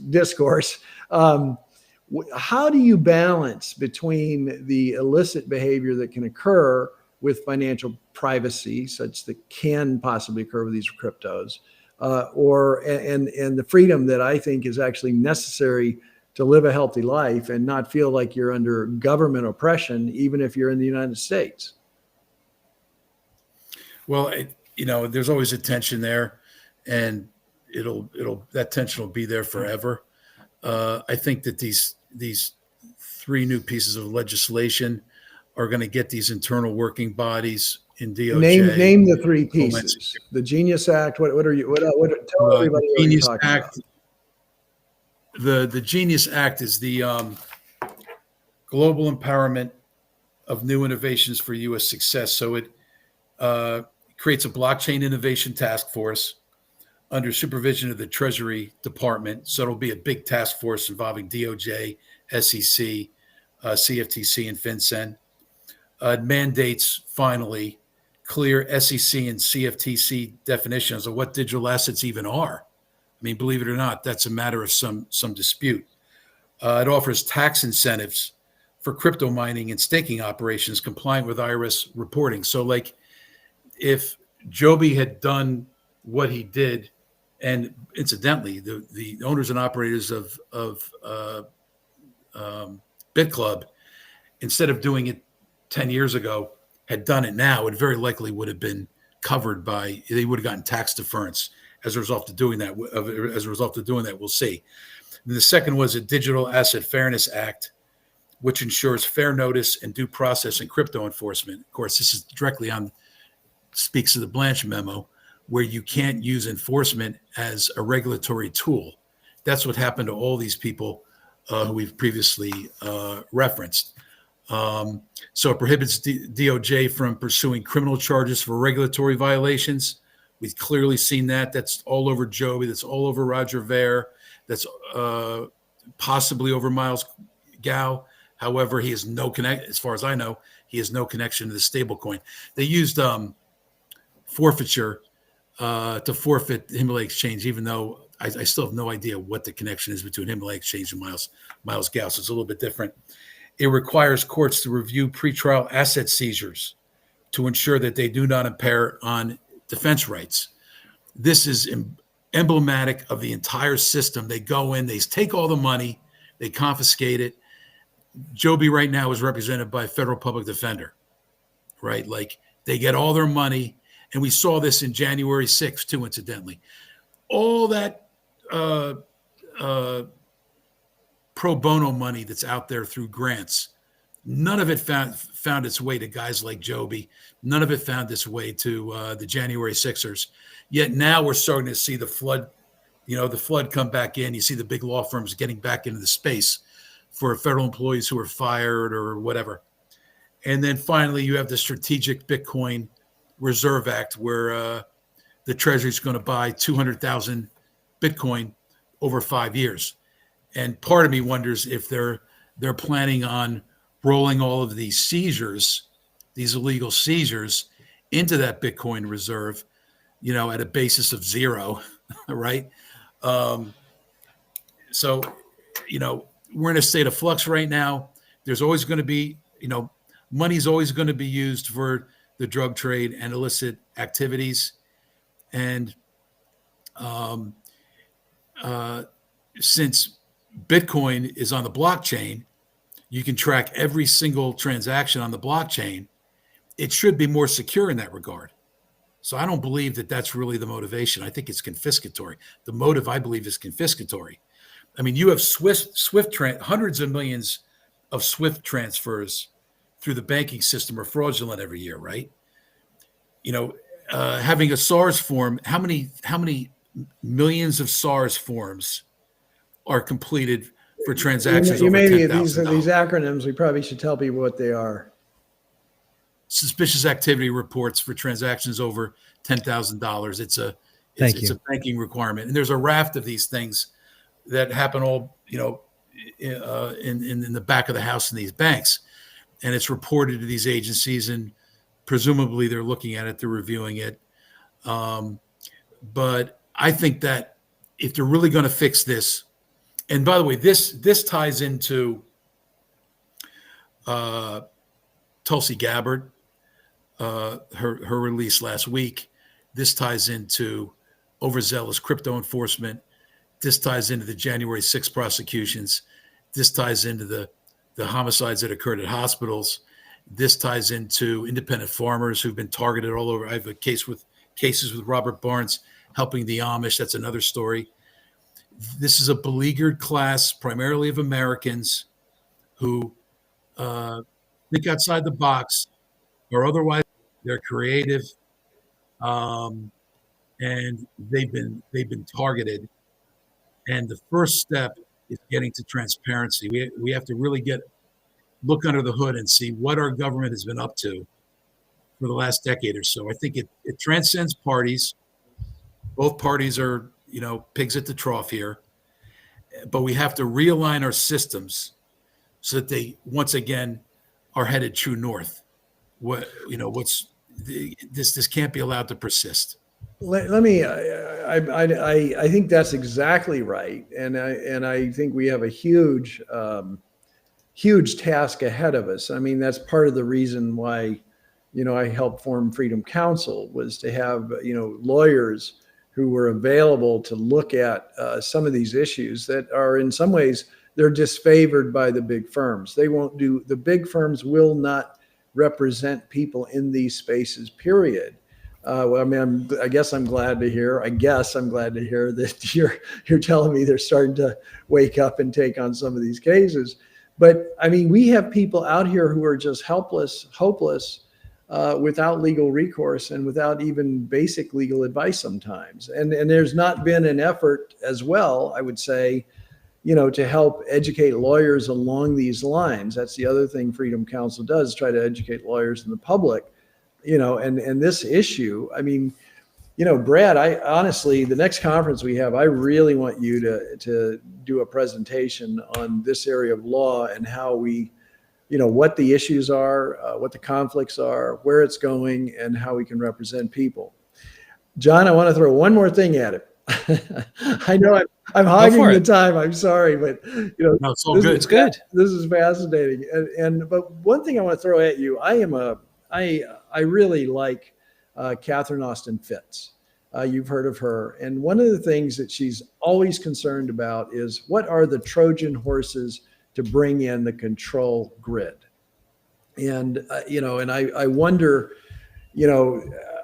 discourse. How do you balance between the illicit behavior that can occur with financial privacy, such that can possibly occur with these cryptos, and the freedom that I think is actually necessary to live a healthy life and not feel like you're under government oppression, even if you're in the United States? Well, there's always a tension there, and that tension will be there forever. I think that these three new pieces of legislation are going to get these internal working bodies in DOJ. Name the three pieces. The Genius Act. What are you? Tell everybody what you're talking about. The Genius Act is the global empowerment of new innovations for U.S. success. So it creates a blockchain innovation task force under supervision of the Treasury Department. So it'll be a big task force involving DOJ, SEC, CFTC, and FinCEN. It mandates, finally, clear SEC and CFTC definitions of what digital assets even are. I mean, believe it or not, that's a matter of some dispute. It offers tax incentives for crypto mining and staking operations compliant with IRS reporting. So, like, if Joby had done what he did, and incidentally, the owners and operators of BitClub, instead of doing it 10 years ago, had done it now, it very likely would have been covered by, they would have gotten tax deference as a result of doing that. We'll see. And the second was a Digital Asset Fairness Act, which ensures fair notice and due process in crypto enforcement. Of course, this is directly speaks to the Blanche memo, where you can't use enforcement as a regulatory tool. That's what happened to all these people who we've previously referenced. So it prohibits DOJ from pursuing criminal charges for regulatory violations. We've clearly seen that. That's all over Joby. That's all over Roger Ver. That's possibly over Miles Gao. However, he has no connect. As far as I know, he has no connection to the stablecoin. They used forfeiture to forfeit Himalaya Exchange, even though I still have no idea what the connection is between Himalaya Exchange and Miles Gao. So it's a little bit different. It requires courts to review pretrial asset seizures to ensure that they do not impair on defense rights. This is emblematic of the entire system. They go in, they take all the money, they confiscate it. Joby right now is represented by a federal public defender, right? Like, they get all their money. And we saw this in January 6th, too, incidentally. All that pro bono money that's out there through grants, none of it found its way to guys like Joby. None of it found its way to the January 6ers. Yet now we're starting to see the flood come back in. You see the big law firms getting back into the space for federal employees who are fired or whatever. And then finally, you have the Strategic Bitcoin Reserve Act, where the Treasury is going to buy 200,000 Bitcoin over 5 years. And part of me wonders if they're planning on rolling all of these seizures, these illegal seizures, into that Bitcoin reserve, at a basis of zero, right? So, we're in a state of flux right now. There's always going to be, money's always going to be used for the drug trade and illicit activities. And since Bitcoin is on the blockchain, you can track every single transaction on the blockchain. It should be more secure in that regard. So I don't believe that that's really the motivation. I think it's confiscatory. The motive, I believe, is confiscatory. I mean, you have hundreds of millions of SWIFT transfers through the banking system are fraudulent every year, right? Having a SARS form, how many millions of SARS forms are completed for transactions over $10,000? These acronyms, we probably should tell people what they are. Suspicious activity reports for transactions over $10,000. It's a banking requirement, and there's a raft of these things that happen all in the back of the house in these banks, and it's reported to these agencies, and presumably they're looking at it, they're reviewing it. But I think that if they're really going to fix this, and by the way, this ties into Tulsi Gabbard, her release last week. This ties into overzealous crypto enforcement. This ties into the January 6th prosecutions. This ties into the homicides that occurred at hospitals. This ties into independent farmers who've been targeted all over. I have a cases with Robert Barnes helping the Amish. That's another story. This is a beleaguered class, primarily of Americans, who think outside the box or otherwise They're creative, and they've been targeted. And the first step is getting to transparency. We have to really look under the hood and see what our government has been up to for the last decade or so. I think it transcends parties. Both parties are, pigs at the trough here. But we have to realign our systems so that they once again are headed true north. This can't be allowed to persist. Let me. I think that's exactly right, and I think we have a huge task ahead of us. I mean, that's part of the reason why, I helped form Freedom Council, was to have lawyers who were available to look at some of these issues that are, in some ways, they're disfavored by the big firms. The big firms will not represent people in these spaces, period. I guess I'm glad to hear that you're telling me they're starting to wake up and take on some of these cases. But I mean, we have people out here who are just helpless, hopeless, without legal recourse and without even basic legal advice sometimes. And there's not been an effort as well, I would say, to help educate lawyers along these lines. That's the other thing Freedom Council does, try to educate lawyers and the public, and this issue. I mean, Brad, I honestly, the next conference we have, I really want you to do a presentation on this area of law and how we, what the issues are, what the conflicts are, where it's going, and how we can represent people. John, I want to throw one more thing at it. I know I'm hogging the time. I'm sorry, but no, it's all good. It's good. This is fascinating. But one thing I want to throw at you, I really like Catherine Austin Fitts. You've heard of her, and one of the things that she's always concerned about is what are the Trojan horses to bring in the control grid. And I wonder,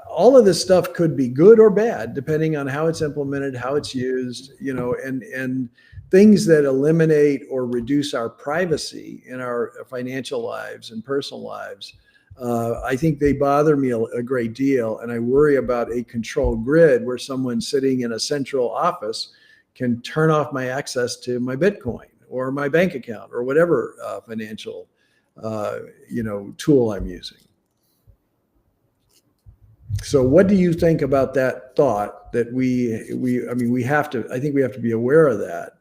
all of this stuff could be good or bad, depending on how it's implemented, how it's used, and things that eliminate or reduce our privacy in our financial lives and personal lives. I think they bother me a great deal. And I worry about a control grid where someone sitting in a central office can turn off my access to my Bitcoin or my bank account or whatever financial, tool I'm using. So what do you think about that thought that I think we have to be aware of that.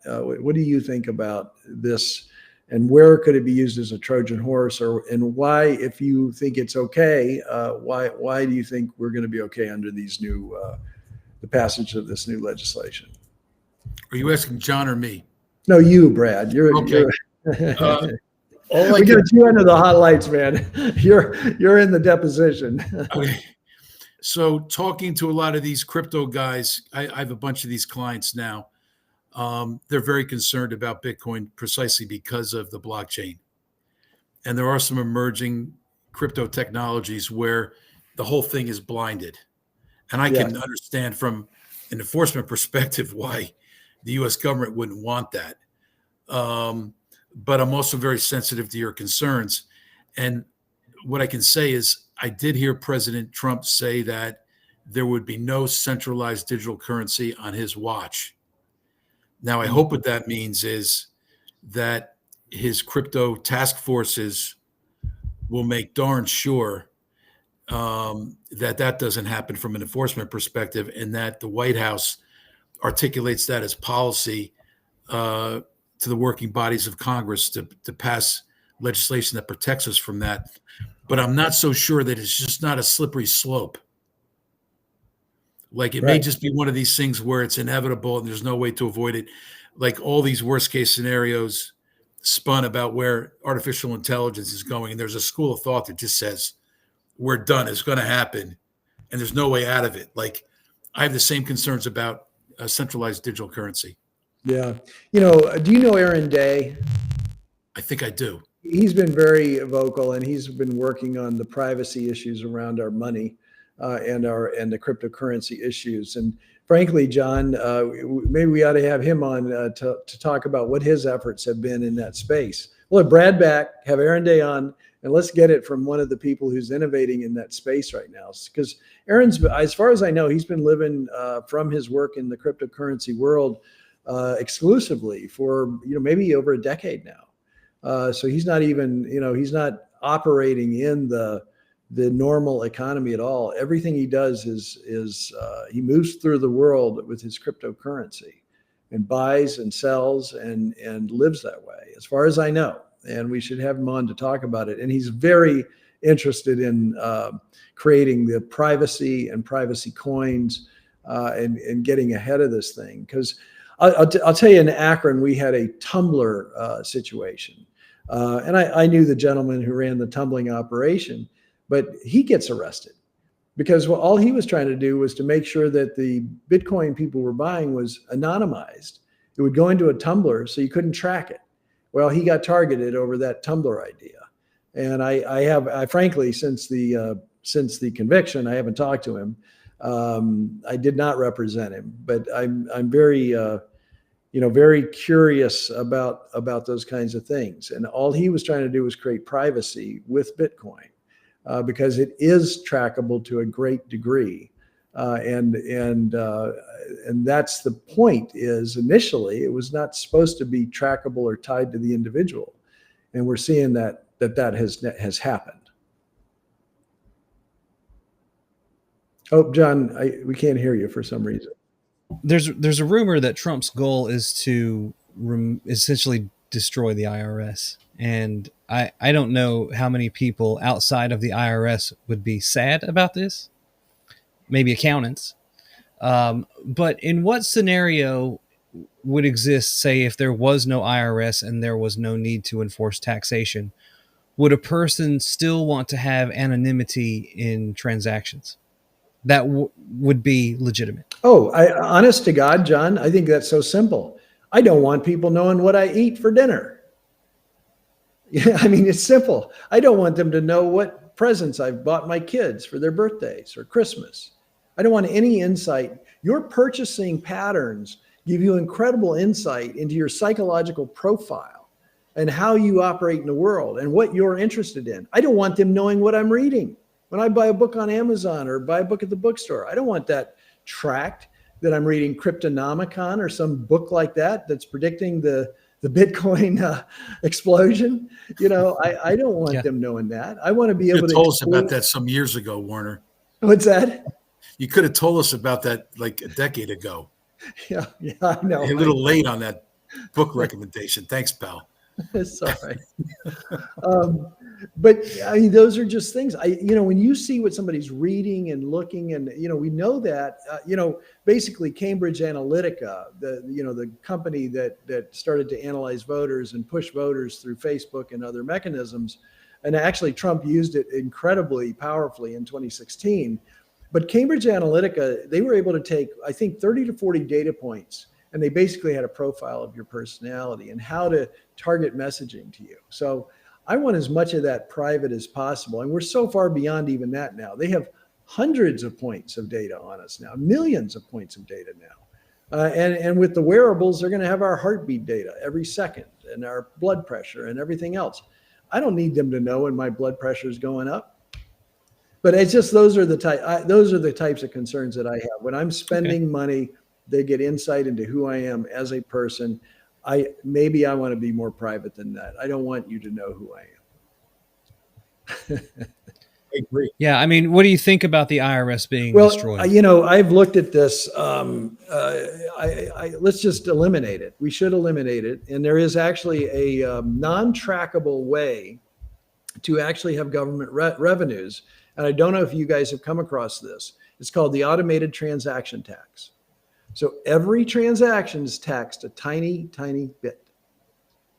What do you think about this, and where could it be used as a Trojan horse, and why, if you think it's okay, why do you think we're going to be okay under these new, the passage of this new legislation? Are you asking John or me? No, you, Brad. You're okay. We got you under the hot lights, man. You're in the deposition. Okay. So talking to a lot of these crypto guys, I have a bunch of these clients now. They're very concerned about Bitcoin precisely because of the blockchain. And there are some emerging crypto technologies where the whole thing is blinded. And I can understand from an enforcement perspective why the U.S. government wouldn't want that. But I'm also very sensitive to your concerns. And what I can say is I did hear President Trump say that there would be no centralized digital currency on his watch. Now, I hope what that means is that his crypto task forces will make darn sure that doesn't happen from an enforcement perspective, and that the White House articulates that as policy to the working bodies of Congress to pass legislation that protects us from that. But I'm not so sure that it's just not a slippery slope. Like it may just be one of these things where it's inevitable and there's no way to avoid it. Like all these worst case scenarios spun about where artificial intelligence is going. And there's a school of thought that just says, we're done. It's going to happen. And there's no way out of it. Like I have the same concerns about centralized digital currency. Yeah. Do you know Aaron Day? I think I do. He's been very vocal, and he's been working on the privacy issues around our money and the cryptocurrency issues. And frankly, John, maybe we ought to have him on to talk about what his efforts have been in that space. We'll have Brad back, have Aaron Day on, and let's get it from one of the people who's innovating in that space right now. Because Aaron's, as far as I know, he's been living from his work in the cryptocurrency world exclusively for maybe over a decade now. So he's not even he's not operating in the normal economy at all. Everything he does is he moves through the world with his cryptocurrency and buys and sells and lives that way, as far as I know. And we should have him on to talk about it. And he's very interested in creating the privacy and privacy coins and getting ahead of this thing. Because I'll tell you, in Akron, we had a tumbler situation. And I knew the gentleman who ran the tumbling operation, but he gets arrested because all he was trying to do was to make sure that the Bitcoin people were buying was anonymized. It would go into a tumbler so you couldn't track it. Well, he got targeted over that tumbler idea. And I frankly, since the conviction, I haven't talked to him. I did not represent him, but I'm very, very curious about those kinds of things. And all he was trying to do was create privacy with Bitcoin. Because it is trackable to a great degree, and that's the point. Is initially it was not supposed to be trackable or tied to the individual, and we're seeing that has happened. Oh, John, we can't hear you for some reason. There's a rumor that Trump's goal is to essentially destroy the IRS. And I don't know how many people outside of the IRS would be sad about this. Maybe accountants. But in what scenario would exist, say, if there was no IRS and there was no need to enforce taxation? Would a person still want to have anonymity in transactions that would be legitimate? Oh, honest to God, John, I think that's so simple. I don't want people knowing what I eat for dinner. Yeah, I mean, it's simple. I don't want them to know what presents I've bought my kids for their birthdays or Christmas. I don't want any insight. Your purchasing patterns give you incredible insight into your psychological profile and how you operate in the world and what you're interested in. I don't want them knowing what I'm reading. When I buy a book on Amazon or buy a book at the bookstore, I don't want that tracked, that I'm reading Cryptonomicon or some book like that's predicting the Bitcoin explosion. I don't want them knowing that. I want to be able to told us about that some years ago, Warner. What's that? You could have told us about that like a decade ago. Yeah, I know. You're a little late on that book recommendation. Thanks, pal. It's all right. But I mean, those are just things. When you see what somebody's reading and looking, and we know that basically Cambridge Analytica, the company that started to analyze voters and push voters through Facebook and other mechanisms, and actually Trump used it incredibly powerfully in 2016. But Cambridge Analytica, they were able to take, I think, 30 to 40 data points, and they basically had a profile of your personality and how to target messaging to you. So I want as much of that private as possible. And we're so far beyond even that now. They have hundreds of points of data on us now, millions of points of data now. And with the wearables, they're going to have our heartbeat data every second and our blood pressure and everything else. I don't need them to know when my blood pressure is going up. But it's just those are the types of concerns that I have. When I'm spending money, they get insight into who I am as a person. I want to be more private than that. I don't want you to know who I am. I agree. Yeah, I mean, what do you think about the IRS being destroyed? I've looked at this. Let's just eliminate it. We should eliminate it. And there is actually a non-trackable way to actually have government revenues. And I don't know if you guys have come across this. It's called the automated transaction tax. So every transaction is taxed a tiny, tiny bit.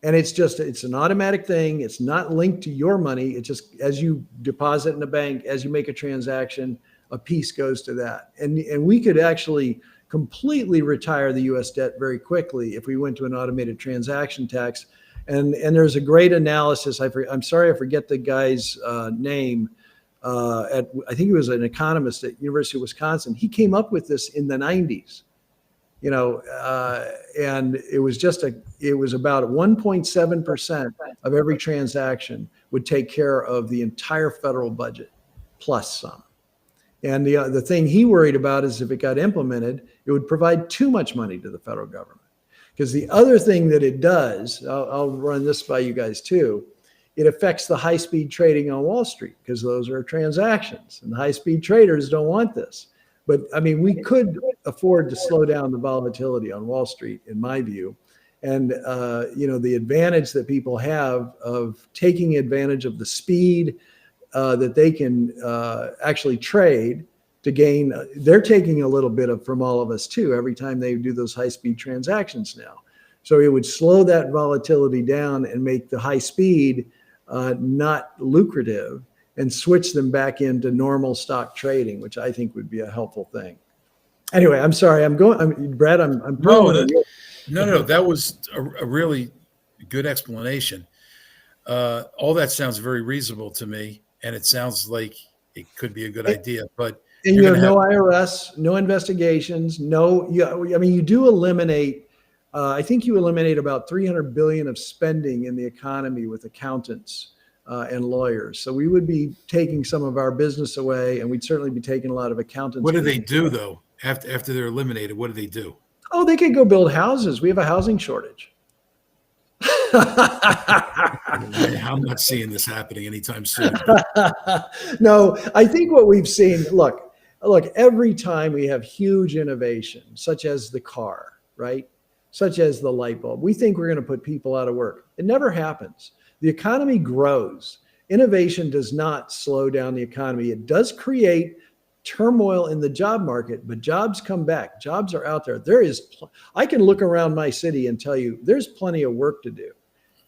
And it's an automatic thing. It's not linked to your money. It's just as you deposit in the bank, as you make a transaction, a piece goes to that. And we could actually completely retire the U.S. debt very quickly if we went to an automated transaction tax. And there's a great analysis. I'm sorry, I forget the guy's name. I think he was an economist at University of Wisconsin. He came up with this in the 90s. And it was about 1.7% of every transaction would take care of the entire federal budget plus some. And the thing he worried about is if it got implemented, it would provide too much money to the federal government. Because the other thing that it does, I'll run this by you guys too, it affects the high-speed trading on Wall Street because those are transactions and high-speed traders don't want this. But I mean, we could afford to slow down the volatility on Wall Street, in my view. And, the advantage that people have of taking advantage of the speed that they can actually trade to gain, they're taking a little bit from all of us too, every time they do those high-speed transactions now. So it would slow that volatility down and make the high speed not lucrative and switch them back into normal stock trading, which I think would be a helpful thing. Anyway, I'm sorry. Brad, I'm No, that was a really good explanation. All that sounds very reasonable to me, and it sounds like it could be a good idea. But you have no IRS, no investigations, you do eliminate. I think you eliminate about $300 billion of spending in the economy with accountants and lawyers. So we would be taking some of our business away, and we'd certainly be taking a lot of accountants. What do they do though? After they're eliminated, what do they do? Oh, they could go build houses. We have a housing shortage. I'm not seeing this happening anytime soon. No, I think what we've seen, look, every time we have huge innovation, such as the car, right? Such as the light bulb, we think we're going to put people out of work. It never happens. The economy grows. Innovation does not slow down the economy. It does create turmoil in the job market, but jobs come back. Jobs are out there. I can look around my city and tell you there's plenty of work to do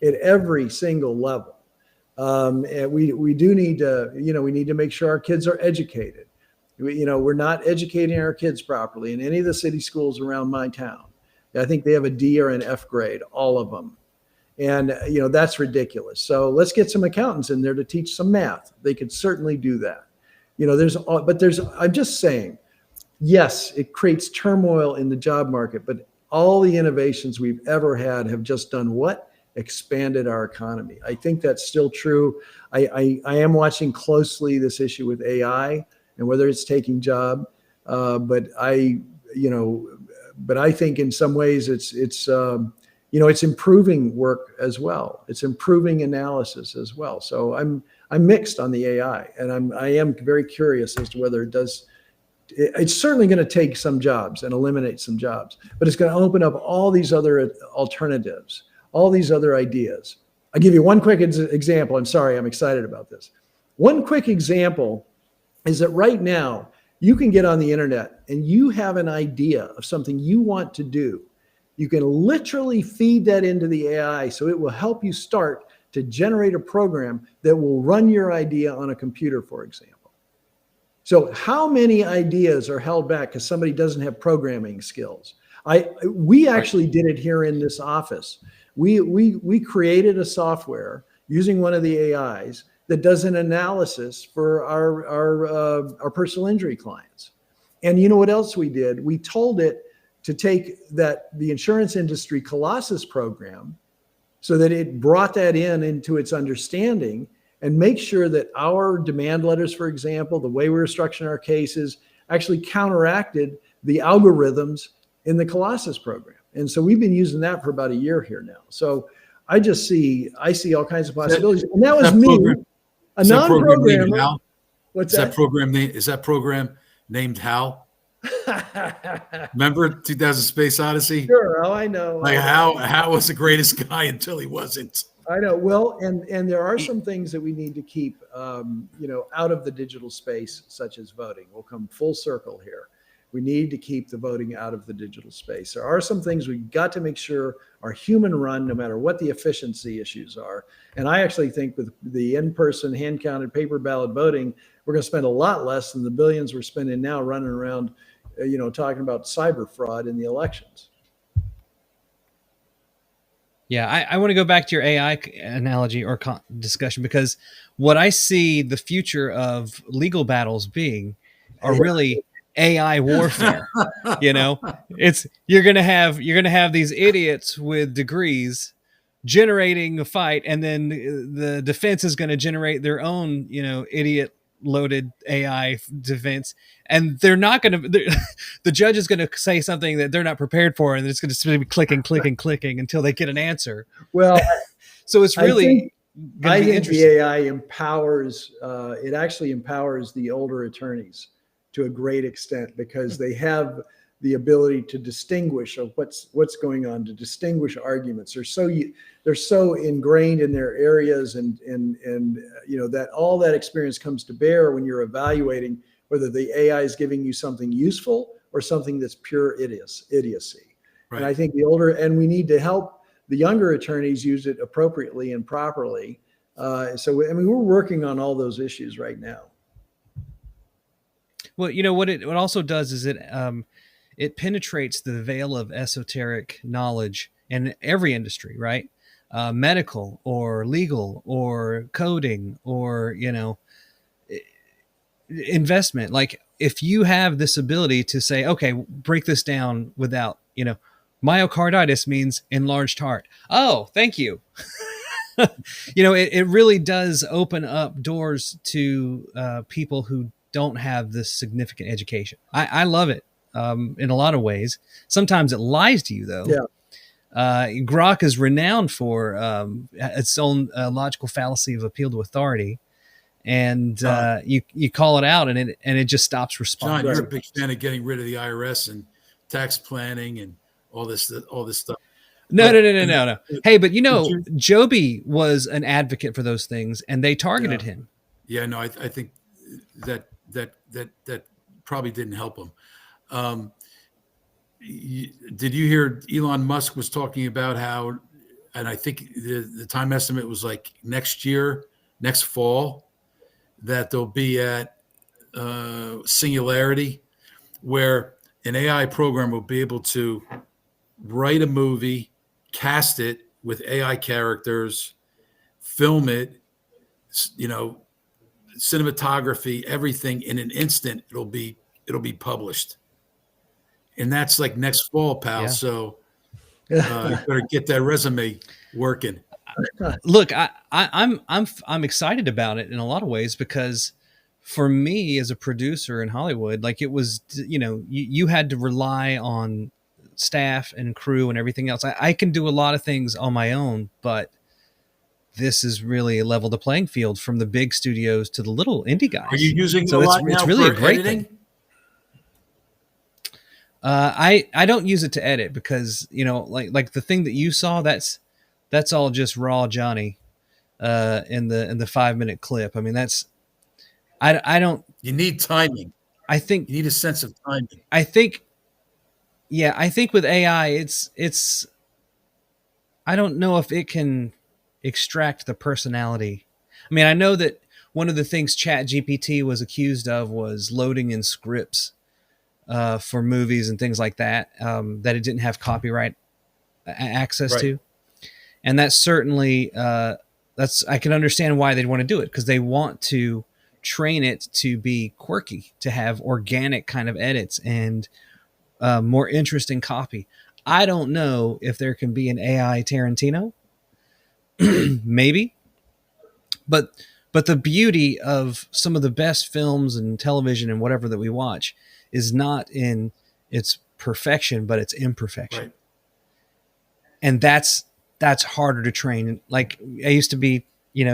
at every single level. And we do need to, we need to make sure our kids are educated. We're not educating our kids properly in any of the city schools around my town. I think they have a D or an F grade, all of them. And, that's ridiculous. So let's get some accountants in there to teach some math. They could certainly do that. I'm just saying, yes, it creates turmoil in the job market, but all the innovations we've ever had have just done what? Expanded our economy. I think that's still true. I am watching closely this issue with AI and whether it's taking job. But I think in some ways it's improving work as well. It's improving analysis as well. So I'm mixed on the AI, and I am very curious as to whether it does. It's certainly going to take some jobs and eliminate some jobs, but it's going to open up all these other alternatives, all these other ideas. I'll give you one quick example. I'm sorry, I'm excited about this. One quick example is that right now you can get on the internet and you have an idea of something you want to do. You can literally feed that into the AI so it will help you start to generate a program that will run your idea on a computer, for example. So how many ideas are held back because somebody doesn't have programming skills? We actually did it here in this office. We created a software using one of the AIs that does an analysis for our personal injury clients. And you know what else we did? We told it to take the insurance industry Colossus program so that it brought that into its understanding and make sure that our demand letters, for example, the way we were structuring our cases actually counteracted the algorithms in the Colossus program. And so we've been using that for about a year here now. So I see all kinds of possibilities. And that was me, a non-programmer. What's that? Is that program named Hal? Remember 2000 Space Odyssey? Sure. Oh, I know. Like Hal was the greatest guy until he wasn't. I know. Well, and there are some things that we need to keep, out of the digital space, such as voting. We'll come full circle here. We need to keep the voting out of the digital space. There are some things we've got to make sure are human run, no matter what the efficiency issues are. And I actually think with the in-person, hand-counted paper ballot voting, we're going to spend a lot less than the billions we're spending now running around, talking about cyber fraud in the elections. Yeah, I want to go back to your AI analogy or discussion, because what I see the future of legal battles being are really AI warfare. It's you're gonna have these idiots with degrees generating a fight, and then the defense is going to generate their own, idiot loaded AI defense, and they're not going to. The judge is going to say something that they're not prepared for, and it's going to be clicking until they get an answer. Well, so it's really. I think the AI empowers. It actually empowers the older attorneys to a great extent, because they have the ability to distinguish of what's going on, to distinguish arguments. They're so ingrained in their areas, and that all that experience comes to bear when you're evaluating whether the AI is giving you something useful or something that's pure idiocy. Right. And I think and we need to help the younger attorneys use it appropriately and properly. We're working on all those issues right now. Well, what it also does is it penetrates the veil of esoteric knowledge in every industry, right? Medical or legal or coding or, investment. Like, if you have this ability to say, okay, break this down without, myocarditis means enlarged heart. Oh, thank you. It really does open up doors to people who don't have this significant education. I love it in a lot of ways. Sometimes it lies to you, though. Yeah. Grok is renowned for its own logical fallacy of appeal to authority, and you call it out, and it just stops responding. John, you're a big fan of getting rid of the IRS and tax planning and all this stuff. No. Hey, but Joby was an advocate for those things, and they targeted him. Yeah, no, I think that probably didn't help him. Did you hear Elon Musk was talking about how, and I think the time estimate was like next fall, that they'll be at singularity, where an AI program will be able to write a movie, cast it with AI characters, film it, cinematography, everything in an instant. It'll be published, and that's like next fall, pal. Yeah. So you better get that resume working. Look, I'm excited about it in a lot of ways, because for me as a producer in Hollywood, like, it was, you had to rely on staff and crew and everything else. I can do a lot of things on my own, but this is really leveled the playing field from the big studios to the little indie guys. Are you using it a lot now? It's really a great editing thing. I don't use it to edit, because like the thing that you saw, that's all just raw Johnny in the 5-minute clip. I mean, I don't. You need timing. I think you need a sense of timing. I think with AI, it's I don't know if it can extract the personality. I mean, I know that one of the things ChatGPT was accused of was loading in scripts for movies and things like that, that it didn't have copyright access to. And that's certainly, I can understand why they'd want to do it, because they want to train it to be quirky, to have organic kind of edits and more interesting copy. I don't know if there can be an AI Tarantino. Maybe. But the beauty of some of the best films and television and whatever that we watch is not in its perfection, but its imperfection. Right. And that's harder to train. Like, I used to be,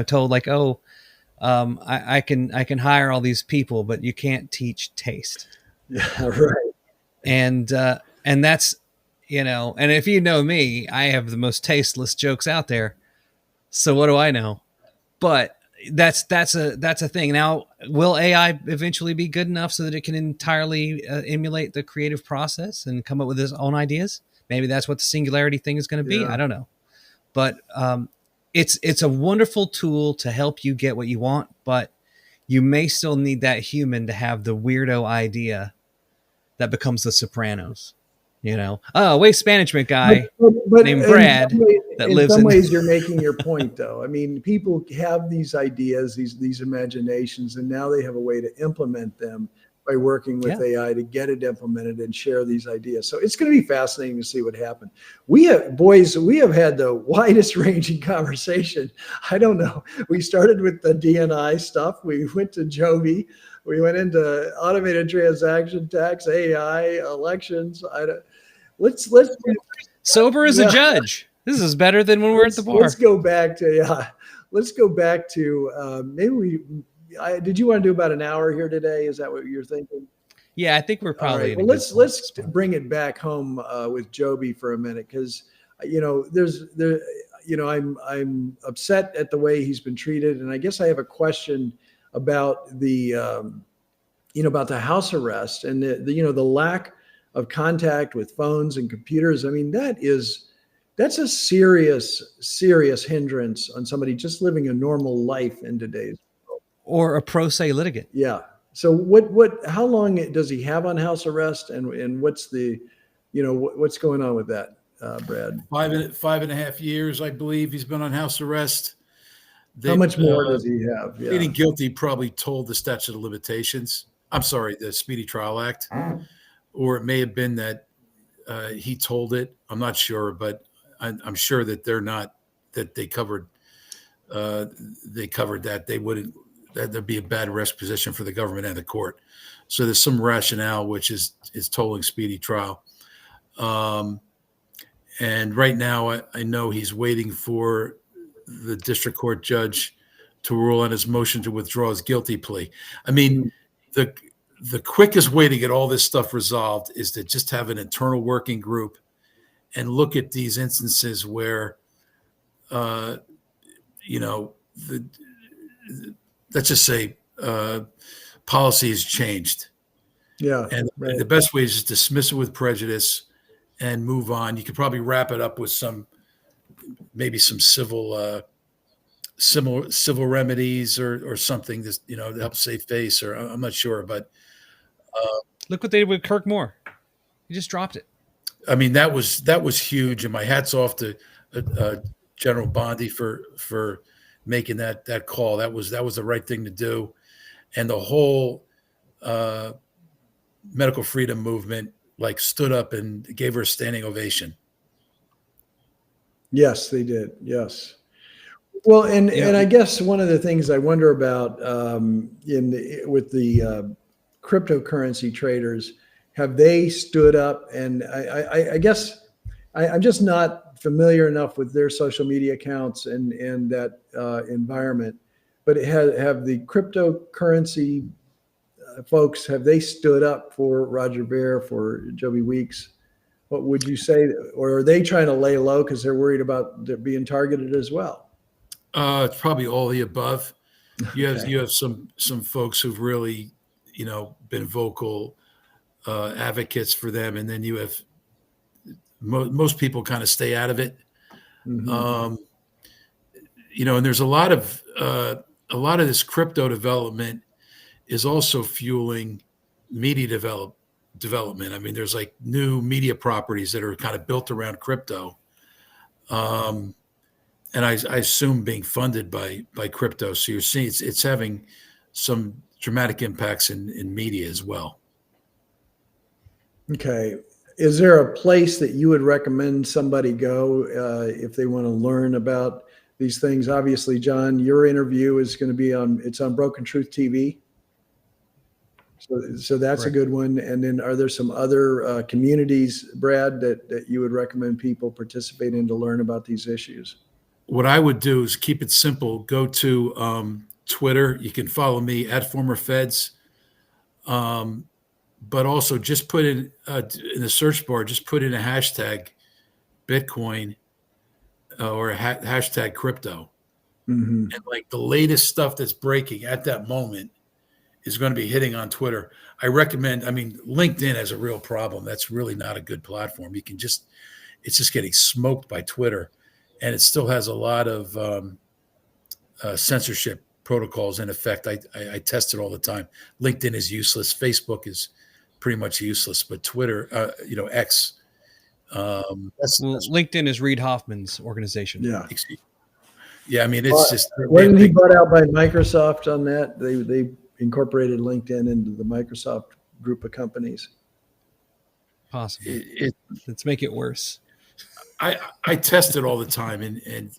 told like, I can hire all these people, but you can't teach taste. Yeah, right. And that's, and if you know me, I have the most tasteless jokes out there. So what do I know? But that's a thing. Now, will AI eventually be good enough so that it can entirely emulate the creative process and come up with its own ideas? Maybe that's what the singularity thing is going to be. Yeah. I don't know. But it's a wonderful tool to help you get what you want, but you may still need that human to have the weirdo idea that becomes The Sopranos. Waste management guy named Brad that lives in. In some ways, you're making your point, though. I mean, people have these ideas, these imaginations, and now they have a way to implement them by working with AI to get it implemented and share these ideas. So it's going to be fascinating to see what happens. We have had the widest ranging conversation. I don't know. We started with the DNI stuff. We went to Joby. We went into automated transaction tax, AI, elections. Let's sober as a judge. This is better than when we're at the bar. Let's go back to maybe did you want to do about an hour here today? Is that what you're thinking? Yeah, I think we're probably. All right. Well, let's bring it back home with Joby for a minute, because I'm upset at the way he's been treated, and I guess I have a question about the about the house arrest and the lack of contact with phones and computers. I mean, that's a serious hindrance on somebody just living a normal life in today's world. Or a pro se litigant. Yeah. So how long does he have on house arrest, and what's what's going on with that, Brad? 5.5 years, I believe he's been on house arrest. How much more does he have? Yeah. Pleading guilty probably told the statute of limitations. I'm sorry, the Speedy Trial Act, or it may have been that he told it. I'm not sure, but I'm sure that they covered that. They wouldn't. That'd be a bad rest position for the government and the court. So there's some rationale which is tolling speedy trial. And right now, I know he's waiting for the district court judge to rule on his motion to withdraw his guilty plea. I mean, the quickest way to get all this stuff resolved is to just have an internal working group and look at these instances where, let's just say policy has changed. Yeah. And the best way is just dismiss it with prejudice and move on. You could probably wrap it up with maybe some civil remedies or something to help save face, or I'm not sure, but look what they did with Kirk Moore. He just dropped it. I mean, that was huge, and my hat's off to General Bondi for making that call. That was the right thing to do, and the whole medical freedom movement stood up and gave her a standing ovation. Yes, they did. Yes. Well, and I guess one of the things I wonder about with the cryptocurrency traders, have they stood up? And I guess I'm just not familiar enough with their social media accounts and that environment. But have the cryptocurrency folks, have they stood up for Roger Ver, for Joby Weeks? What would you say? Or are they trying to lay low because they're worried about being targeted as well? It's probably all the above. You have some folks who've really, been vocal advocates for them, and then you have most people kind of stay out of it. Mm-hmm. And there's a lot of this crypto development is also fueling media development. I mean, there's new media properties that are kind of built around crypto. And I assume being funded by crypto. So you're seeing it's having some dramatic impacts in media as well. Okay. Is there a place that you would recommend somebody go if they want to learn about these things? Obviously, John, your interview is going to be on Broken Truth TV. So that's a good one. And then are there some other communities, Brad, that you would recommend people participate in to learn about these issues? What I would do is keep it simple. Go to Twitter. You can follow me @FormerFeds. But also just put in the search bar, just put in a hashtag Bitcoin or a hashtag crypto. Mm-hmm. And the latest stuff that's breaking at that moment is going to be hitting on Twitter. I recommend, LinkedIn has a real problem. That's really not a good platform. It's just getting smoked by Twitter. And it still has a lot of censorship protocols in effect. I test it all the time. LinkedIn is useless. Facebook is pretty much useless. But Twitter, X. LinkedIn is Reid Hoffman's organization. Yeah. Yeah, it's just. Wasn't he bought out by Microsoft on that? They incorporated LinkedIn into the Microsoft group of companies. Possibly. Let's make it worse. I test it all the time, and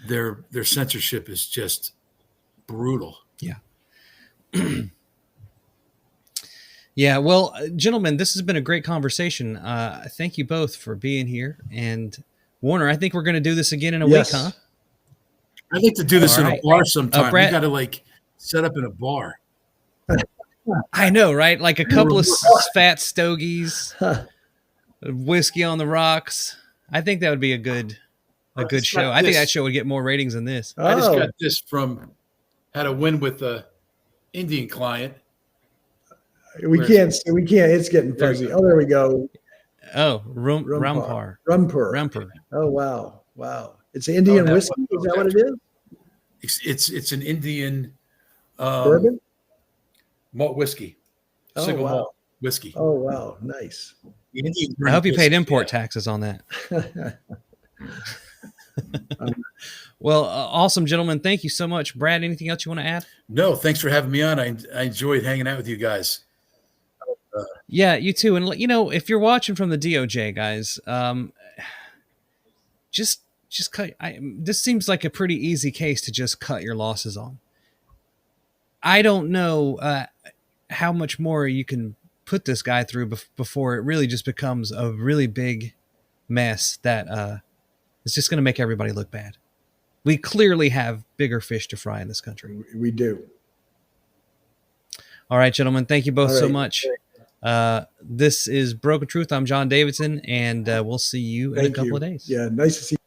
their censorship is just brutal. Yeah. Yeah. Well, gentlemen, this has been a great conversation. Thank you both for being here. And Warner, I think we're going to do this again in a week, huh? I'd like to do this in a bar sometime. Brad, we got to set up in a bar. I know, right? Like a couple of fat stogies, whiskey on the rocks. I think that would be a good show. I think that show would get more ratings than this. I just got this had a win with a Indian client. We can't. It's getting fuzzy. Oh, there we go. Oh, Rumpur. Oh, wow. It's Indian whiskey. Is that what it is? It's an Indian bourbon malt whiskey. Single malt whiskey. Oh, wow. Nice. I hope you paid import taxes on that. Well, awesome, gentlemen. Thank you so much. Brad, anything else you want to add? No, thanks for having me on. I enjoyed hanging out with you guys. Yeah, you too. And, if you're watching from the DOJ, guys, just cut. This seems like a pretty easy case to just cut your losses on. I don't know how much more you can put this guy through before it really just becomes a really big mess that is just going to make everybody look bad. We clearly have bigger fish to fry in this country. We do. All right, gentlemen. Thank you both so much. This is Broken Truth. I'm John Davidson, and we'll see you in a couple of days. Yeah, nice to see you.